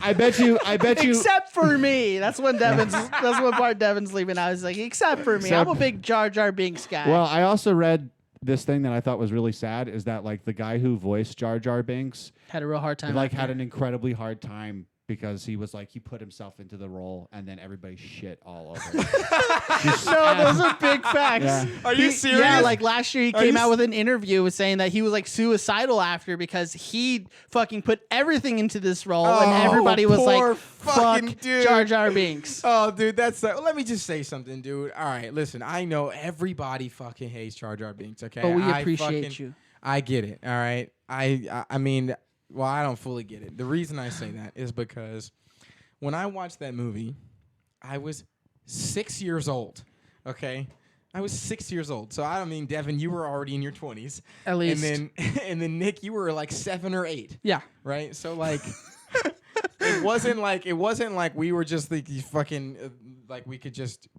I bet you. Except for me. That's when part Devin's leaving. I was like, except for me. I'm a big Jar Jar Binks guy. Well, I also read this thing that I thought was really sad is that like the guy who voiced Jar Jar Binks had a real hard time. had an incredibly hard time because he was like he put himself into the role and then everybody shit all over him. No, those are big facts. Yeah. Are you serious? Yeah, like last year he Are came you out with an interview saying that he was like suicidal after because he fucking put everything into this role and everybody was poor like, fucking fuck dude. Jar Jar Binks. Oh, dude, that's let me just say something, dude. All right, listen, I know everybody fucking hates Jar Jar Binks, okay? But we I appreciate fucking- you. I get it, all right? I mean, well, I don't fully get it. The reason I say that is because when I watched that movie, I was 6 years old, okay? I was 6 years old. So I don't mean, Devin, you were already in your 20s. At least. And then Nick, you were like 7 or 8. Yeah. Right? So like it wasn't like we were just like fucking like we could just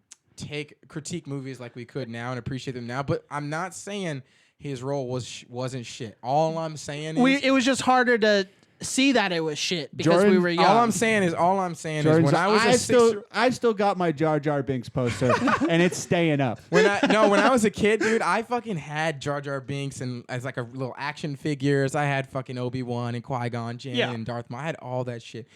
critique movies like we could now and appreciate them now, but I'm not saying his role wasn't shit. All I'm saying is It was just harder to see that it was shit because Jordan, we were young. all I'm saying is Jordan, when I was I still got my Jar Jar Binks poster and it's staying up. when I was a kid, dude, I fucking had Jar Jar Binks and as like a little action figures. I had fucking Obi-Wan and Qui-Gon Jinn and Darth Maul. I had all that shit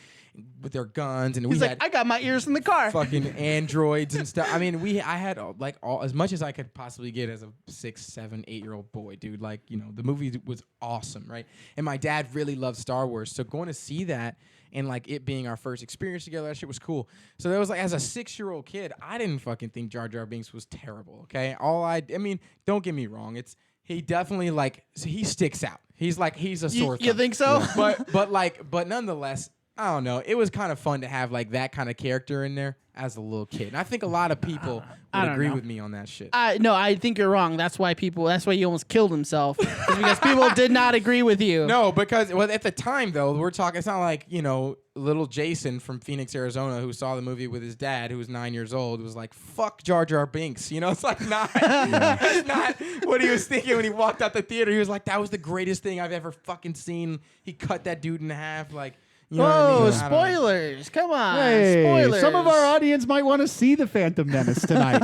with their guns and He's we like, had I got my ears in the car. fucking androids and stuff. I mean, I had all as much as I could possibly get as a 6, 7, 8-year-old boy, dude. Like, you know, the movie was awesome, right? And my dad really loved Star Wars, so going to see that and like it being our first experience together, that shit was cool. So that was like, as a 6-year-old kid, I didn't fucking think Jar Jar Binks was terrible. Okay, I mean, don't get me wrong, he definitely he sticks out. He's a sore thumb. You think so? But nonetheless, I don't know. It was kind of fun to have like that kind of character in there as a little kid. And I think a lot of people would agree with me on that shit. No, I think you're wrong. That's why he almost killed himself. Because people did not agree with you. No, because at the time though, we're talking. It's not like little Jason from Phoenix, Arizona, who saw the movie with his dad, who was 9 years old, was like, "Fuck Jar Jar Binks." It's like not. That's not what he was thinking when he walked out the theater. He was like, "That was the greatest thing I've ever fucking seen." He cut that dude in half, like. You know what I mean? Spoilers. Come on. Hey, Spoilers. some of our audience might want to see the Phantom Menace tonight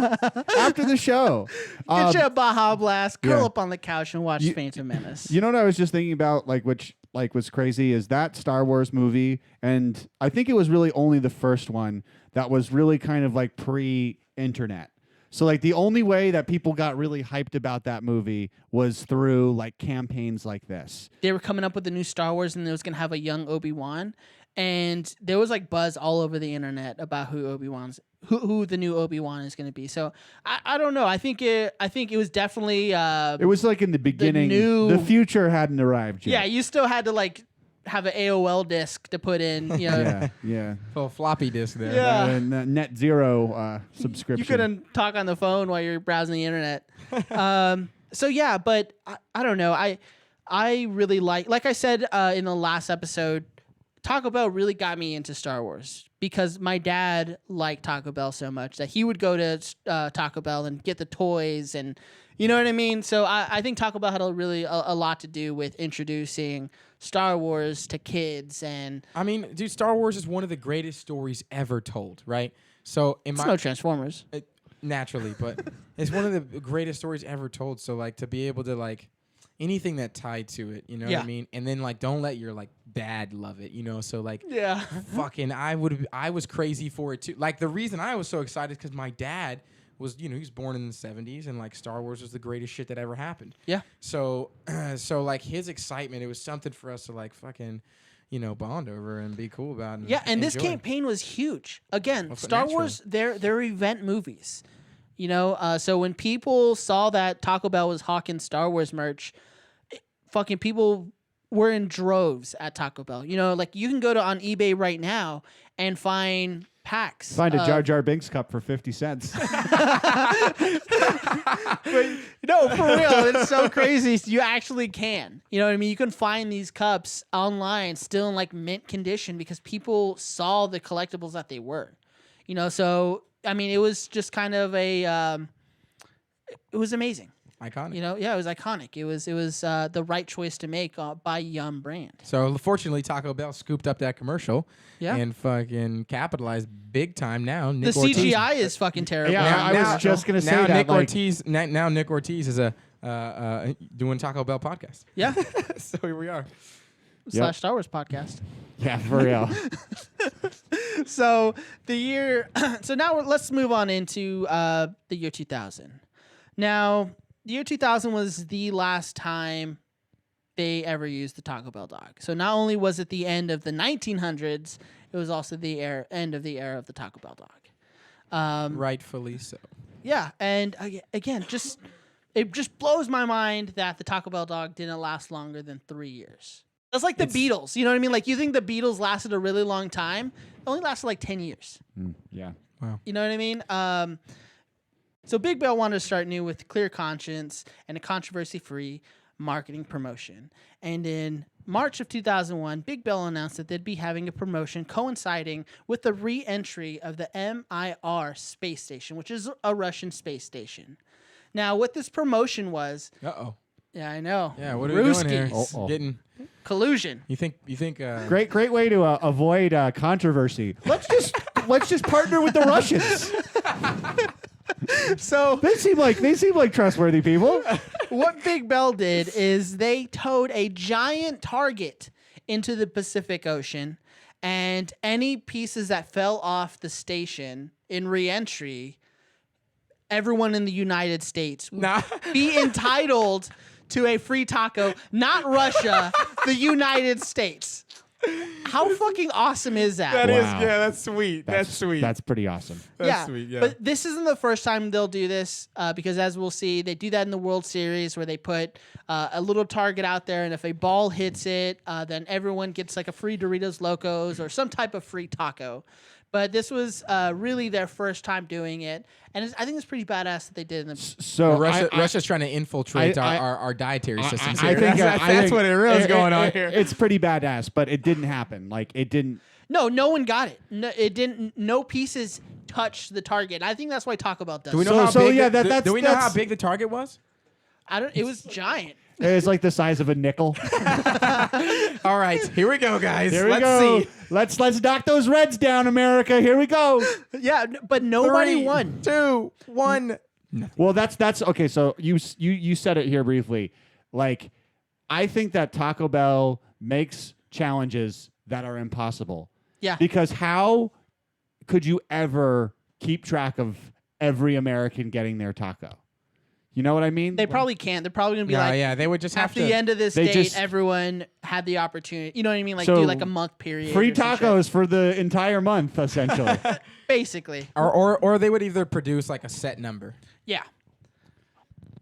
after the show. Get you a Baja Blast, curl yeah. up on the couch and watch Phantom Menace. You know what I was just thinking about, which was crazy, is that Star Wars movie, and I think it was really only the first one that was really kind of like pre-internet. So like the only way that people got really hyped about that movie was through like campaigns like this. They were coming up with the new Star Wars and it was going to have a young Obi-Wan. And there was like buzz all over the internet about who the new Obi-Wan is going to be. So I don't know. I think it was definitely it was like in the beginning. The future hadn't arrived yet. Yeah, you still had to like have an AOL disc to put in. Yeah. Little floppy disk there. Yeah. And net zero subscription. You couldn't talk on the phone while you're browsing the internet. So yeah, but I don't know. I really like I said in the last episode, Taco Bell really got me into Star Wars because my dad liked Taco Bell so much that he would go to Taco Bell and get the toys and you know what I mean? So I think Taco Bell had a lot to do with introducing Star Wars to kids. And I mean, dude, Star Wars is one of the greatest stories ever told, right? So it's no Transformers. Naturally, but it's one of the greatest stories ever told. So like to be able to like anything that tied to it, you know what I mean? And then like don't let your like dad love it, so like fucking I was crazy for it too. Like the reason I was so excited because my dad was he was born in the 70s and like Star Wars was the greatest shit that ever happened. Yeah. So like his excitement, it was something for us to like fucking bond over and be cool about. And and this enjoy. campaign was huge. Again, Star Wars, they're event movies. So when people saw that Taco Bell was hawking Star Wars merch, fucking people were in droves at Taco Bell. Like you can go on eBay right now and find packs. Find a Jar Binks cup for 50 cents. No, for real, it's so crazy. You actually can. You know what I mean? You can find these cups online still in like mint condition because people saw the collectibles that they were. You know, so I mean, it was just kind of a, it was amazing. Iconic. You know, yeah, it was iconic. It was the right choice to make by Yum Brand. So fortunately, Taco Bell scooped up that commercial and fucking capitalized big time. Now Nick The Ortiz, CGI is fucking terrible. Yeah, I was just gonna say now that. Nick like, Ortiz. Now Nick Ortiz is doing Taco Bell podcast. Yeah. So here we are. / Star Wars podcast. yeah, for real. So the year. So now let's move on into the year 2000. Now, the year 2000 was the last time they ever used the Taco Bell dog. So not only was it the end of the 1900s, it was also the end of the era of the Taco Bell dog. Rightfully so. Yeah, and again, it just blows my mind that the Taco Bell dog didn't last longer than 3 years. That's like the Beatles. You know what I mean? Like, you think the Beatles lasted a really long time? It only lasted like 10 years. Yeah. Wow. You know what I mean? So Big Bell wanted to start new with clear conscience and a controversy-free marketing promotion. And in March of 2001, Big Bell announced that they'd be having a promotion coinciding with the re-entry of the Mir space station, which is a Russian space station. Now, what this promotion was... Uh-oh. Yeah, I know. Yeah, what are we doing here? Uh-oh. Getting... Collusion. You think? Great way to avoid controversy. Let's just partner with the Russians. So They seem like trustworthy people. what Big Bell did is they towed a giant target into the Pacific Ocean, and any pieces that fell off the station in re-entry, everyone in the United States would be entitled to a free taco, not Russia, the United States. How fucking awesome is that? That is, Wow. yeah, that's sweet. That's sweet. That's pretty awesome. That's sweet. Yeah. But this isn't the first time they'll do this because, as we'll see, they do that in the World Series where they put a little target out there, and if a ball hits it, then everyone gets like a free Doritos Locos or some type of free taco. But this was really their first time doing it, and I think it's pretty badass that they did. So Russia's trying to infiltrate I- our dietary systems here. I think that's what it really is going on here. It's pretty badass, but it didn't happen. Like it didn't. No one got it. No, it didn't. No pieces touched the target. I think that's why Taco Bell does. Do we know it. how big? yeah, Do we know how that's- big the target was? I don't. It was giant. It's like the size of a nickel. All right, here we go, guys. Here we Let's go. see. Let's knock those Reds down, America. Here we go. Yeah, but nobody 3, won. 2, 1. Well, that's okay. So you said it here briefly. Like, I think that Taco Bell makes challenges that are impossible. Yeah. Because how could you ever keep track of every American getting their taco? You know what I mean? They probably can't. They're probably gonna be No, like, yeah, they would just have after to. the end of this they date, just- everyone had the opportunity. You know what I mean? Like So, do like a month period. free or some shit. tacos for the entire month, essentially. basically. or they would either produce like a set number. Yeah.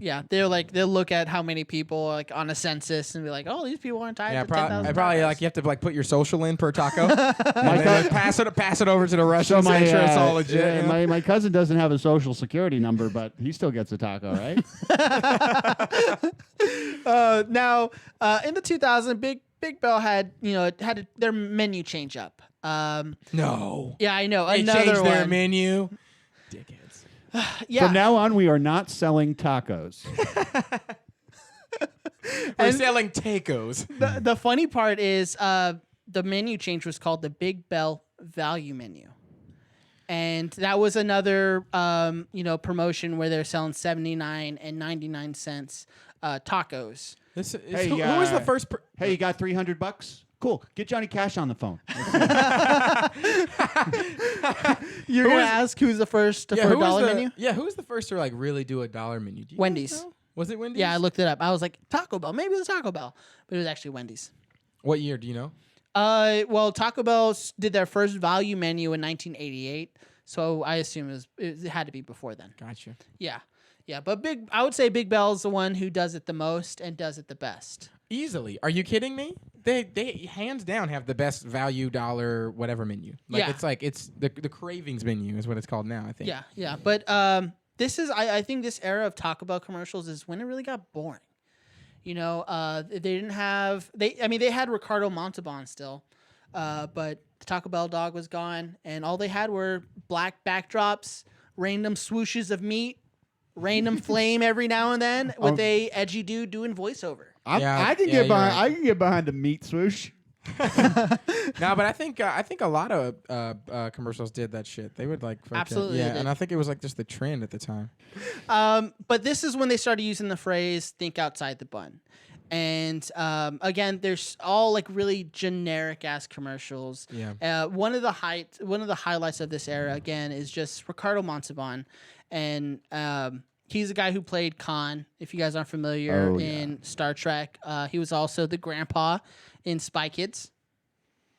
Yeah, they'll look at how many people like on a census and be like, oh, these people are entitled Yeah, to 10,000 probably tacos. like you have to like put your social in per taco, and then pass it over to the Russians. So make sure it's all legit. yeah, you know? my cousin doesn't have a social security number, but he still gets a taco, right? Now, in the 2000s, Big Bell had their menu change up. No, Yeah, I know. they Another changed one. their menu. Dickheads. Yeah. From now on, we are not selling tacos. We're selling tacos. The funny part is the menu change was called the Big Bell Value Menu. And that was another promotion where they're selling 79 and 99 cents tacos. This is, Hey, who was the first? Hey, you got $300? Cool. Get Johnny Cash on the phone. You're going to ask who's the first for a who was dollar the- menu? Yeah, who was the first to like really do a dollar menu? Do you guys Wendy's. know? Was it Wendy's? Yeah, I looked it up. I was like, Taco Bell. Maybe it was Taco Bell. But it was actually Wendy's. What year? Do you know? Well, Taco Bell did their first value menu in 1988. So I assume it had to be before then. Gotcha. Yeah. Yeah, but I would say Big Bell is the one who does it the most and does it the best. Easily. Are you kidding me? They hands down have the best value dollar whatever menu. Like Yeah. it's the cravings menu is what it's called now, I think. Yeah. But this is I think this era of Taco Bell commercials is when it really got boring. You know, they didn't have they had Ricardo Montalban still, but the Taco Bell dog was gone, and all they had were black backdrops, random swooshes of meat, random flame every now and then with a edgy dude doing voiceover. I can get behind. I can get behind the meat swoosh. No, but I think a lot of commercials did that shit. They would like Absolutely, yeah, they did. and I think it was like just the trend at the time. But this is when they started using the phrase "think outside the bun," and again, there's all like really generic ass commercials. Yeah. One of the highlights of this era again is just Ricardo Montalban, and he's the guy who played Khan. If you guys aren't familiar in Star Trek, he was also the grandpa in Spy Kids.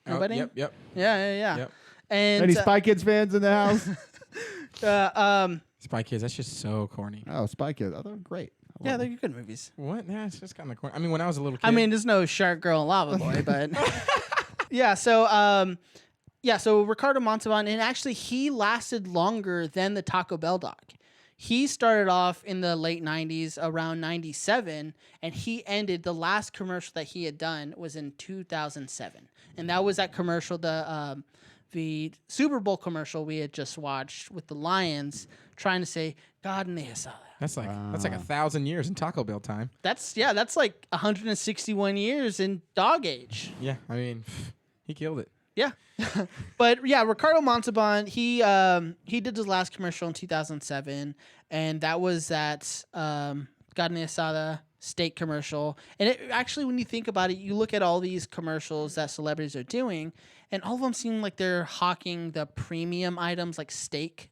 Nobody? Yep. Yeah. Yep. And Any Spy Kids fans in the house? Spy Kids, that's just so corny. Oh, Spy Kids. Oh, they're great. yeah, they're good movies. What? Yeah, it's just kind of corny. I mean, when I was a little kid. I mean, there's no Shark Girl and Lava Boy, but yeah. So so Ricardo Montalban, and actually he lasted longer than the Taco Bell dog. He started off in the late 90s, around 97, and he ended, the last commercial that he had done was in 2007. And that was that commercial, the Super Bowl commercial we had just watched with the Lions trying to say, God and asada. that's like 1,000 years in Taco Bell time. That's like 161 years in dog age. Yeah, I mean, he killed it. Yeah. But yeah, Ricardo Montalban, he did his last commercial in 2007, and that was that carne asada steak commercial. And it actually, when you think about it, you look at all these commercials that celebrities are doing, and all of them seem like they're hawking the premium items like steak.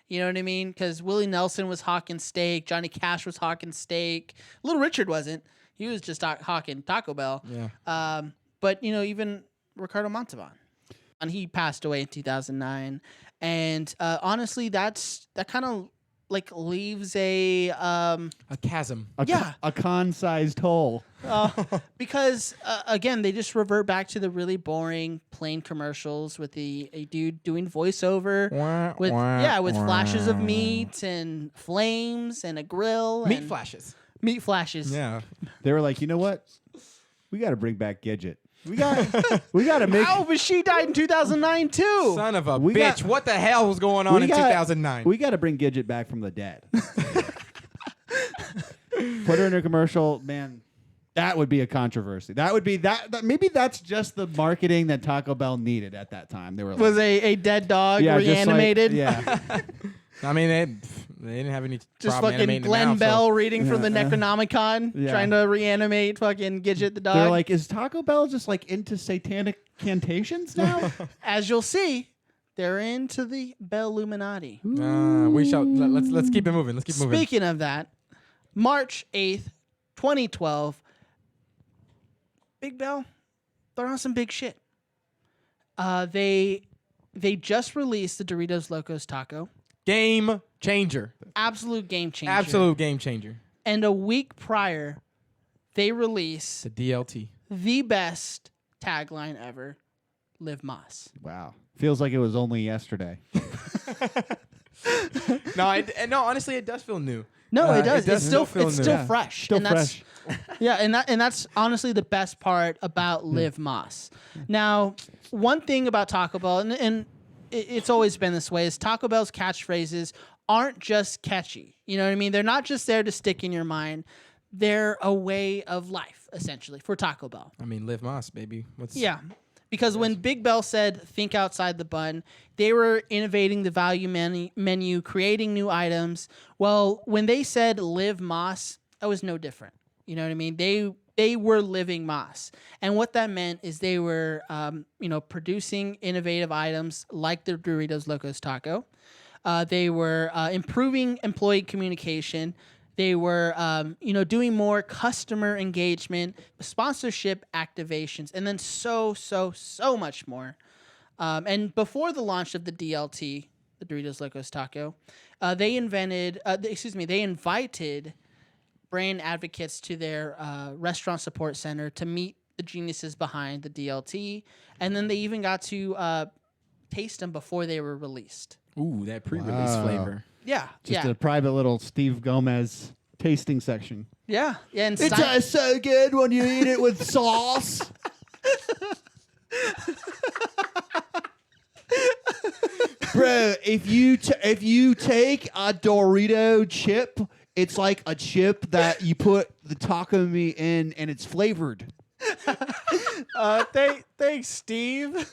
You know what I mean? Because Willie Nelson was hawking steak, Johnny Cash was hawking steak, Little Richard wasn't. He was just hawking Taco Bell. Yeah. But even Ricardo Montalban. And he passed away in 2009, and honestly, that kind of like leaves a chasm. A con-sized hole. because again, they just revert back to the really boring, plain commercials with a dude doing voiceover with flashes of meat and flames and a grill. Meat and flashes. Meat flashes. Yeah. They were like, you know what? We got to bring back Gidget. We got to make. Oh, but she died in 2009 too. Son of a We bitch. got- What the hell was going on in 2009? We got to bring Gidget back from the dead. Put her in a commercial, man. That would be a controversy. That would be that maybe that's just the marketing that Taco Bell needed at that time. They were like, Was a dead dog just like- reanimated? yeah. I mean, they didn't have any Just problem fucking animating the Glenn mouth, so- Bell reading from the Yeah. Necronomicon, Yeah. trying to reanimate fucking Gidget the dog. They're like, is Taco Bell just like into satanic cantations now? As you'll see, they're into the Belluminati. We shall. Let's keep it moving. Let's keep moving. Speaking of that, March 8th, 2012, Big Bell, they're on some big shit. They just released the Doritos Locos Taco. Game changer. Absolute game changer. Absolute game changer. And a week prior, they released The DLT. the best tagline ever, Live Moss. Wow. Feels like it was only yesterday. No, honestly, it does feel new. No, it does. It does It's still feel it's new. still Yeah. fresh. Still and that's, fresh. Yeah, and that's honestly the best part about Live Moss. Now, one thing about Taco Bell, and it's always been this way, is Taco Bell's catchphrases aren't just catchy. You know what I mean? They're not just there to stick in your mind. They're a way of life, essentially, for Taco Bell. I mean, Live Moss, baby. Yeah. Because when Big Bell said, think outside the bun, they were innovating the value menu, creating new items. Well, when they said Live Moss, that was no different. You know what I mean? They were living Moss. And what that meant is they were, producing innovative items like the Doritos Locos Taco. They were improving employee communication. They were, doing more customer engagement, sponsorship activations, and then so much more. And before the launch of the DLT, the Doritos Locos Taco. They invited brand advocates to their restaurant support center to meet the geniuses behind the DLT, and then they even got to taste them before they were released. Ooh, that pre-release flavor. Yeah, Just a private little Steve Gomez tasting section. yeah. And It's so good when you eat it with sauce. Bro, if you take a Dorito chip, it's like a chip that you put the taco meat in, and it's flavored. Thanks, Steve.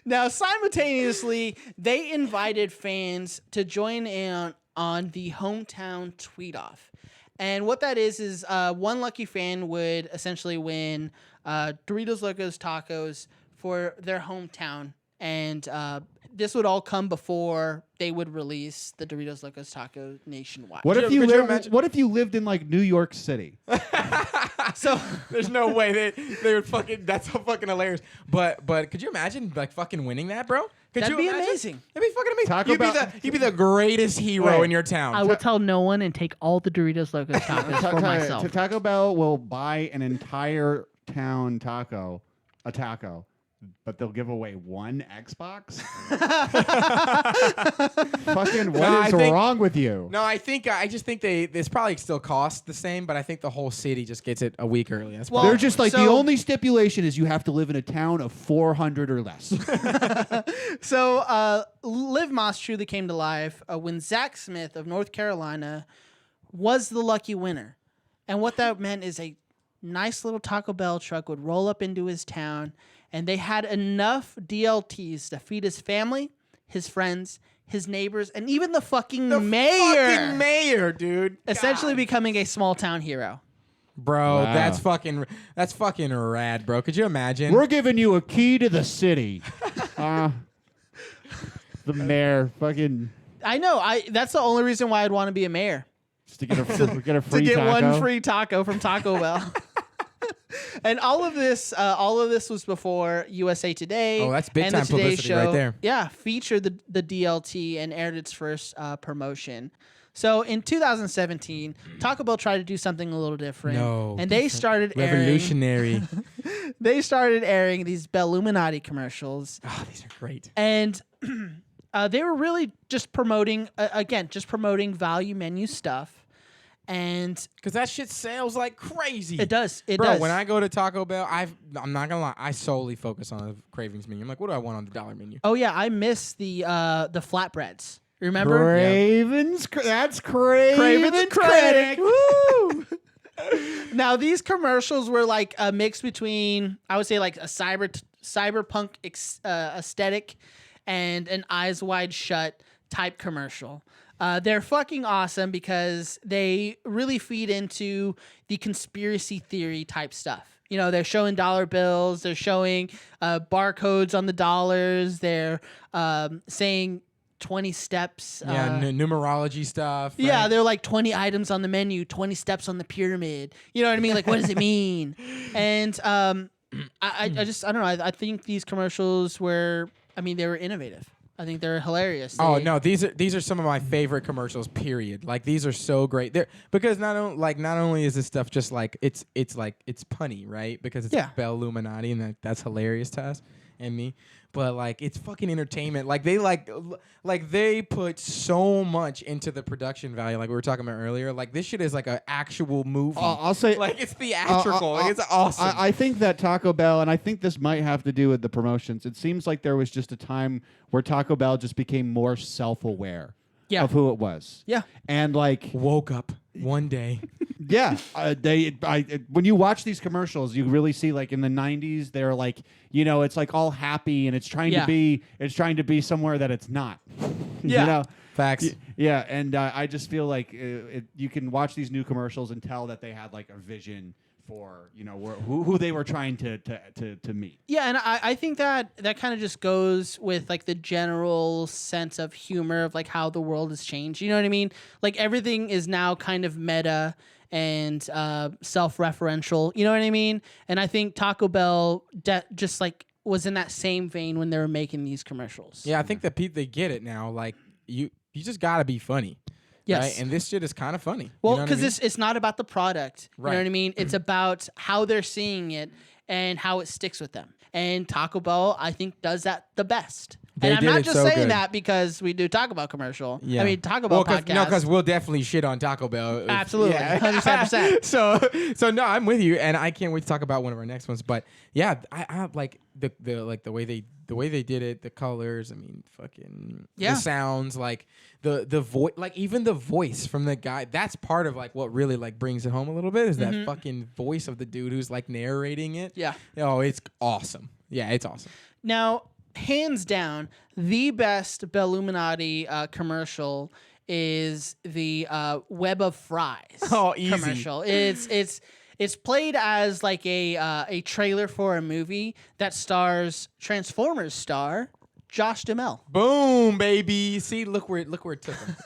Now, simultaneously, they invited fans to join in on the hometown tweet-off. And what that is one lucky fan would essentially win Doritos Locos Tacos for their hometown. And this would all come before they would release the Doritos Locos Taco nationwide. What if you lived in like New York City? So there's no way they would fucking. That's so fucking hilarious. But could you imagine like fucking winning that, bro? That'd be amazing. That'd be fucking amazing. You'd be the greatest hero in your town. I would tell no one and take all the Doritos Locos Tacos for myself. Taco Bell will buy an entire town a taco, but they'll give away one Xbox? Fucking what is wrong with you? No, I just think this probably still costs the same, but I think the whole city just gets it a week early. That's They're just like, the only stipulation is you have to live in a town of 400 or less. So Live Moss truly came to life when Zach Smith of North Carolina was the lucky winner. And what that meant is a nice little Taco Bell truck would roll up into his town, and they had enough DLTs to feed his family, his friends, his neighbors, and even the fucking mayor. Fucking mayor, dude. Essentially becoming a small town hero. Bro, Wow. that's fucking rad, bro. Could you imagine? We're giving you a key to the city. The mayor, fucking, I know. That's the only reason why I'd want to be a mayor. just to get a free To get taco. one free taco from Taco Bell. And all of this was before USA Today. Oh, that's big and time the Today publicity Show, right there. Yeah, featured the DLT and aired its first promotion. So in 2017, Taco Bell tried to do something a little different. And they started revolutionary. They started airing these Belluminati commercials. Oh, these are great. And they were really just promoting value menu stuff. And because that shit sells like crazy. it does. It Bro, does. when I go to Taco Bell, I'm not gonna lie, I solely focus on the cravings menu. I'm like, what do I want on the dollar menu? Oh yeah, I miss the flatbreads. Remember? Cravens, that's Craven's Critic. Woo! Now these commercials were like a mix between, I would say, like a cyberpunk aesthetic and an Eyes Wide Shut type commercial. They're fucking awesome because they really feed into the conspiracy theory type stuff. You know, they're showing dollar bills, they're showing barcodes on the dollars, they're saying 20 steps. Numerology stuff. Right? Yeah, they're like 20 items on the menu, 20 steps on the pyramid. You know what I mean? Like, what does it mean? And I don't know. I think these commercials they were innovative. I think they're hilarious. No, these are some of my favorite commercials. Period. Like these are so great. Because not only is this stuff just like it's punny, right? Because it's Bell Illuminati and that's hilarious to us and me. But like it's fucking entertainment. Like they put so much into the production value. Like we were talking about earlier. Like this shit is like an actual movie. I'll say like it's theatrical. Like, it's awesome. I think that Taco Bell, and I think this might have to do with the promotions. It seems like there was just a time where Taco Bell just became more self-aware of who it was. Yeah, and like woke up one day. Yeah, when you watch these commercials, you really see like in the 90s, they're like, you know, it's like all happy and it's trying to be somewhere that it's not. Yeah, you know? Facts. Yeah, and I just feel like you can watch these new commercials and tell that they had like a vision for, you know, who they were trying to meet. Yeah, and I think that kind of just goes with like the general sense of humor of like how the world has changed. You know what I mean? Like everything is now kind of meta and self-referential. You know what I mean? And I think Taco Bell just like was in that same vein when they were making these commercials. Yeah, I think that they get it now. Like you just gotta be funny. Yes. Right? And this shit is kind of funny. Well, You know what I because mean? it's not about the product. Right. You know what I mean? It's about how they're seeing it and how it sticks with them. And Taco Bell, I think, does that the best. They and I'm did not it just so saying good. that because we do Taco Bell commercial. Yeah. I mean, Taco Bell podcast. No, because we'll definitely shit on Taco Bell. Absolutely. 100%. So no, I'm with you, and I can't wait to talk about one of our next ones. But yeah, I like the way they did it, the colors. I mean, fucking Yeah. the sounds, like the voice, like even the voice from the guy. That's part of like what really like brings it home a little bit is that fucking voice of the dude who's like narrating it. Yeah. Oh, it's awesome. Yeah, it's awesome. Now, hands down, the best Belluminati commercial is the Web of Fries Oh, easy. commercial. It's played as like a trailer for a movie that stars Transformers star Josh Duhamel. Boom, baby. See, look where it took him.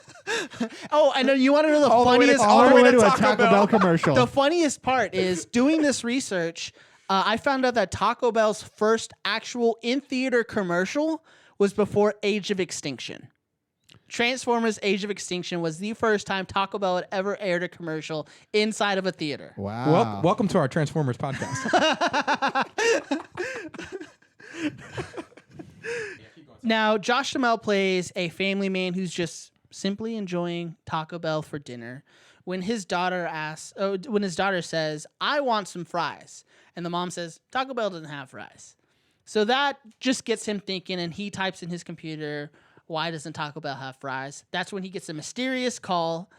Oh, and you want to know the funniest All the part? way to a Taco Bell commercial. The funniest part is doing this research. I found out that Taco Bell's first actual in-theater commercial was before Age of Extinction. Transformers Age of Extinction was the first time Taco Bell had ever aired a commercial inside of a theater. Wow. Welcome to our Transformers podcast. Now, Josh Duhamel plays a family man who's just simply enjoying Taco Bell for dinner. When his daughter says, "I want some fries," and the mom says, "Taco Bell doesn't have fries." So that just gets him thinking, and he types in his computer, "Why doesn't Taco Bell have fries?" That's when he gets a mysterious call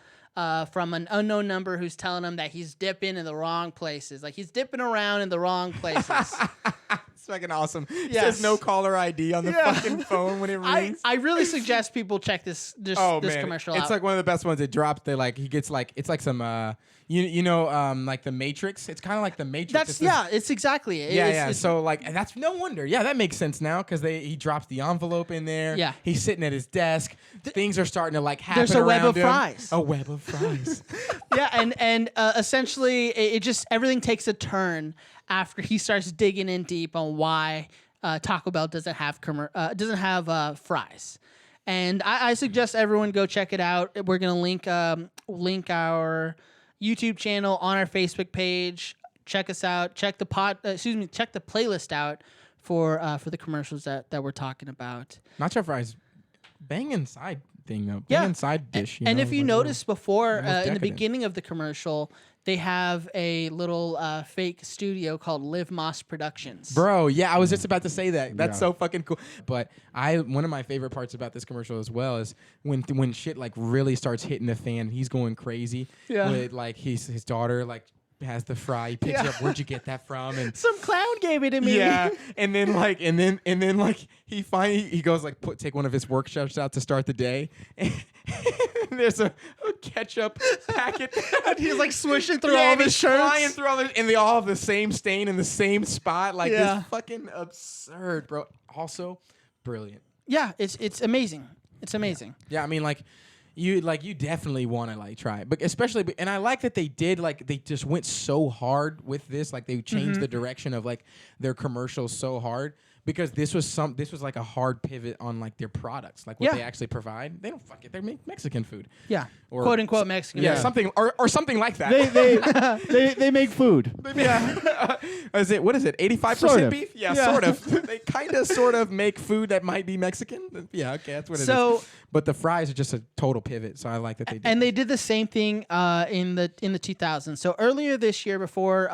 from an unknown number who's telling him that he's dipping in the wrong places. Like he's dipping around in the wrong places. It's fucking awesome. It Yes. says no caller ID on the fucking phone when it rings. I really suggest people check this commercial out. It's like one of the best ones. It dropped. They like he gets like it's like some like the Matrix. It's kind of like the Matrix. It's exactly it. It's- So like, and that's no wonder. Yeah, that makes sense now because he drops the envelope in there. Yeah. He's sitting at his desk. Things are starting to like happen. There's a web around of him. fries. A web of fries. Yeah, and essentially, it just everything takes a turn after he starts digging in deep on why Taco Bell doesn't have fries. And I suggest everyone go check it out. We're gonna link our YouTube channel on our Facebook page. Check us out. Check the playlist out for the commercials that we're talking about. Nacho fries, banging side thing though. Yeah. Banging side dish. And if you like, notice before, almost in the decadent. beginning of the commercial, they have a little fake studio called Live Moss Productions. Bro, yeah, I was just about to say that. That's Yeah. so fucking cool. But one of my favorite parts about this commercial as well is when shit like really starts hitting the fan. He's going crazy. Yeah. With like his daughter like has the fry. He picks it up. Where'd you get that from? And Some clown gave it to me. yeah, and then he goes like take one of his workshops out to start the day. And there's a ketchup packet. And he's like swishing through Yeah, all and of his he's shirts. flying through all and they all have the same stain in the same spot. Like Yeah. it's fucking absurd, bro. Also, brilliant. Yeah, it's amazing. It's amazing. Yeah, I mean, you definitely want to like try it, but especially, and I like that they just went so hard with this, like they changed the direction of like their commercials so hard because this was like a hard pivot on like their products, like what Yeah. they actually provide. They don't fuck it, they make Mexican food. Yeah, Or- quote unquote Mexican. Yeah, food. something or something like that. They make food. Yeah. What is it? 85% Sort of. beef? Yeah, Yeah. sort of. They kind of sort of make food that might be Mexican. Yeah, okay, that's what it is. So- But the fries are just a total pivot, so I like that they did. And they did the same thing in the 2000s. So earlier this year, before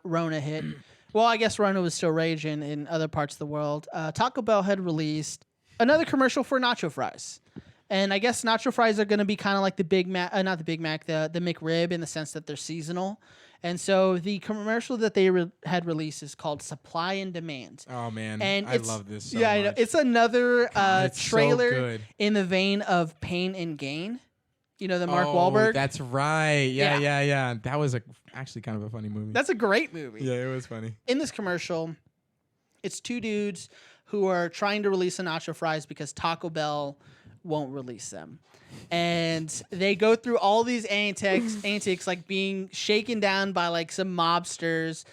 Rona hit, well, I guess Rona was still raging in other parts of the world. Taco Bell had released another commercial for nacho fries, and I guess nacho fries are going to be kind of like the Big Mac, not the Big Mac, the McRib, in the sense that they're seasonal. And so the commercial that they had released is called "Supply and Demand." Oh man, And I it's- love this so I know. much. It's another it's so trailer good. in the vein of Pain and Gain. You know, the Mark Wahlberg. That's right. Yeah, Yeah. yeah. That was actually kind of a funny movie. That's a great movie. yeah, it was funny. In this commercial, it's two dudes who are trying to release the nacho fries because Taco Bell won't release them. And they go through all these antics like being shaken down by like some mobsters.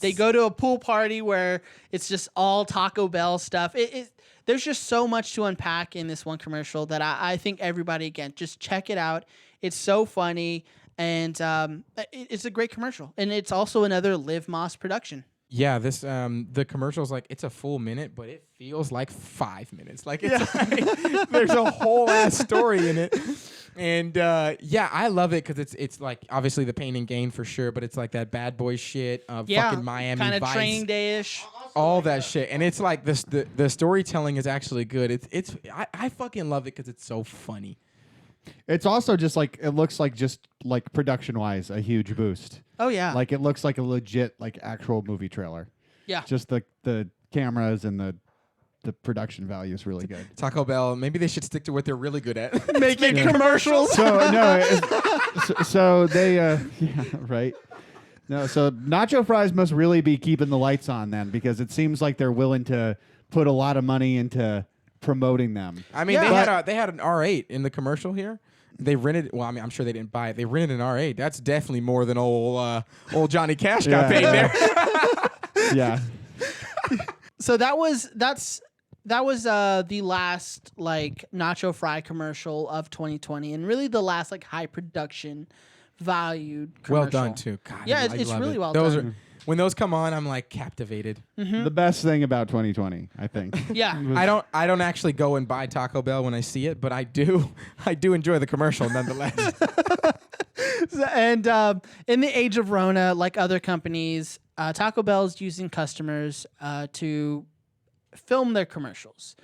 They go to a pool party where it's just all Taco Bell stuff. There's just so much to unpack in this one commercial that I think everybody, again, just check it out. It's so funny, and it's a great commercial. And it's also another Liv Moss production. Yeah, this the commercial's like it's a full minute, but it feels like 5 minutes. Like it's like, there's a whole ass story in it. And I love it because it's like obviously the pain and gain for sure, but it's like that bad boy shit of fucking Miami kind of Vice, Training Day-ish, all that shit. And it's like this the storytelling is actually good. I fucking love it because it's so funny. It's also just like it looks like just like production wise a huge boost. Oh yeah, Like it looks like a legit like actual movie trailer. yeah. Just the cameras and the production value is really good. Taco Bell, maybe they should stick to what they're really good at. Making commercials. So no, so they right. No, so nacho fries must really be keeping the lights on then, because it seems like they're willing to put a lot of money into promoting them. I mean, they had an R8 in the commercial here. They rented. Well, I mean, I'm sure they didn't buy it. They rented an R8. That's definitely more than old Johnny Cash got paid there. Yeah. So that was the last like nacho fry commercial of 2020, and really the last like high production valued commercial. Well done too. God, Yeah, I it's love really it. well Those done. Are, when those come on, I'm like captivated. The best thing about 2020, I think. Yeah. I don't actually go and buy Taco Bell when I see it, but I do enjoy the commercial nonetheless. And in the age of Rona, like other companies, Taco Bell is using customers to film their commercials.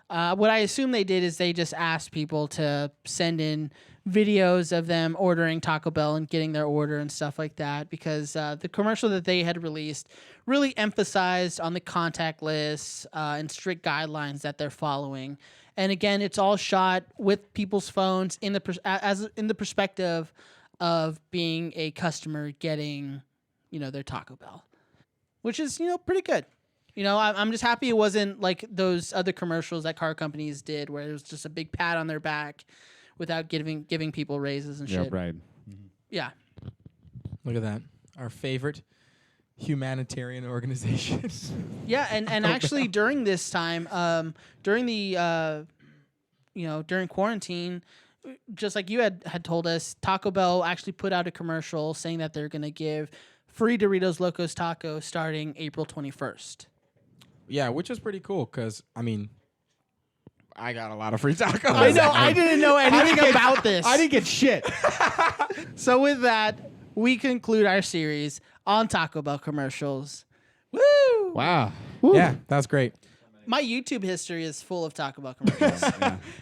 What I assume they did is they just asked people to send in videos of them ordering Taco Bell and getting their order and stuff like that, because the commercial that they had released really emphasized on the contact lists and strict guidelines that they're following. And again, it's all shot with people's phones in the perspective of being a customer getting, their Taco Bell, which is, pretty good. I'm just happy it wasn't like those other commercials that car companies did where it was just a big pat on their back without giving people raises and shit. Yeah, right. Yeah. Look at that. Our favorite humanitarian organization. Yeah, and actually during this time, during the during quarantine, just like you had told us, Taco Bell actually put out a commercial saying that they're going to give free Doritos Locos Tacos starting April 21st. Yeah, which is pretty cool because, I mean, I got a lot of free tacos. I know. I didn't know anything about this. I didn't get shit. So with that, we conclude our series on Taco Bell commercials. Woo! Wow. Woo. Yeah, that's great. My YouTube history is full of Taco Bell commercials.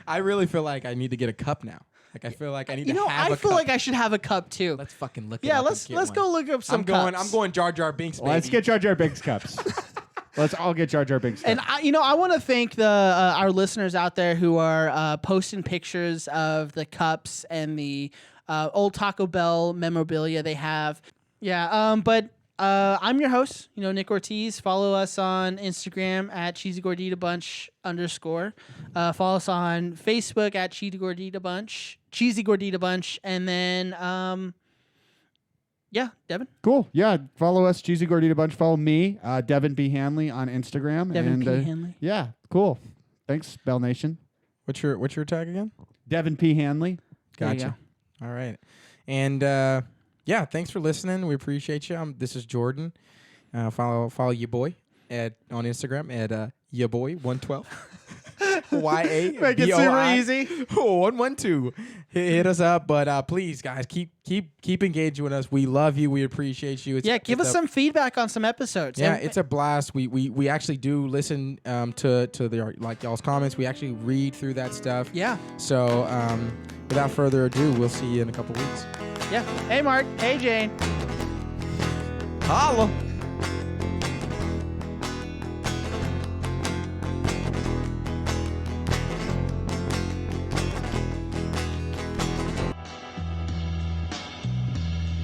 I really feel like I need to get a cup now. Like, I feel like I need to have a cup. I feel like I should have a cup too. Let's fucking look it Yeah, up let's and get go one. look up some I'm cups. going Jar Binks, baby. Let's get Jar Jar Binks cups. Let's all get Jar Jar Binks cups. And I want to thank our listeners out there who are posting pictures of the cups and the old Taco Bell memorabilia they have. Yeah, but I'm your host, Nick Ortiz. Follow us on Instagram at Cheesy Gordita Bunch _. Follow us on Facebook at Cheesy Gordita Bunch, and then Devin. Cool. Yeah, follow us, Cheesy Gordita Bunch. Follow me, Devin B. Hanley on Instagram. Devin and, P. Hanley. Yeah, cool. Thanks, Bell Nation. What's your tag again? Devin P. Hanley. There you Gotcha. All right. And yeah, thanks for listening. We appreciate you. This is Jordan. Follow your boy on Instagram at your boy 112. YA. Make it super easy. 112. Hit us up, but please, guys, keep engaging with us. We love you. We appreciate you. Give us some feedback on some episodes. Yeah, it's a blast. We actually do listen to the y'all's comments. We actually read through that stuff. Yeah. So without further ado, we'll see you in a couple weeks. Yeah. Hey, Mark. Hey, Jane. Holla.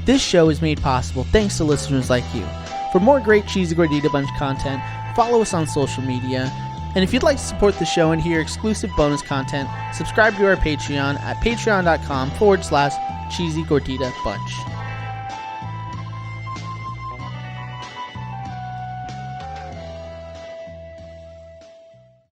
This show is made possible thanks to listeners like you. For more great Cheesy Gordita Bunch content, follow us on social media. And if you'd like to support the show and hear exclusive bonus content, subscribe to our Patreon at patreon.com/Cheesy Gordita Bunch.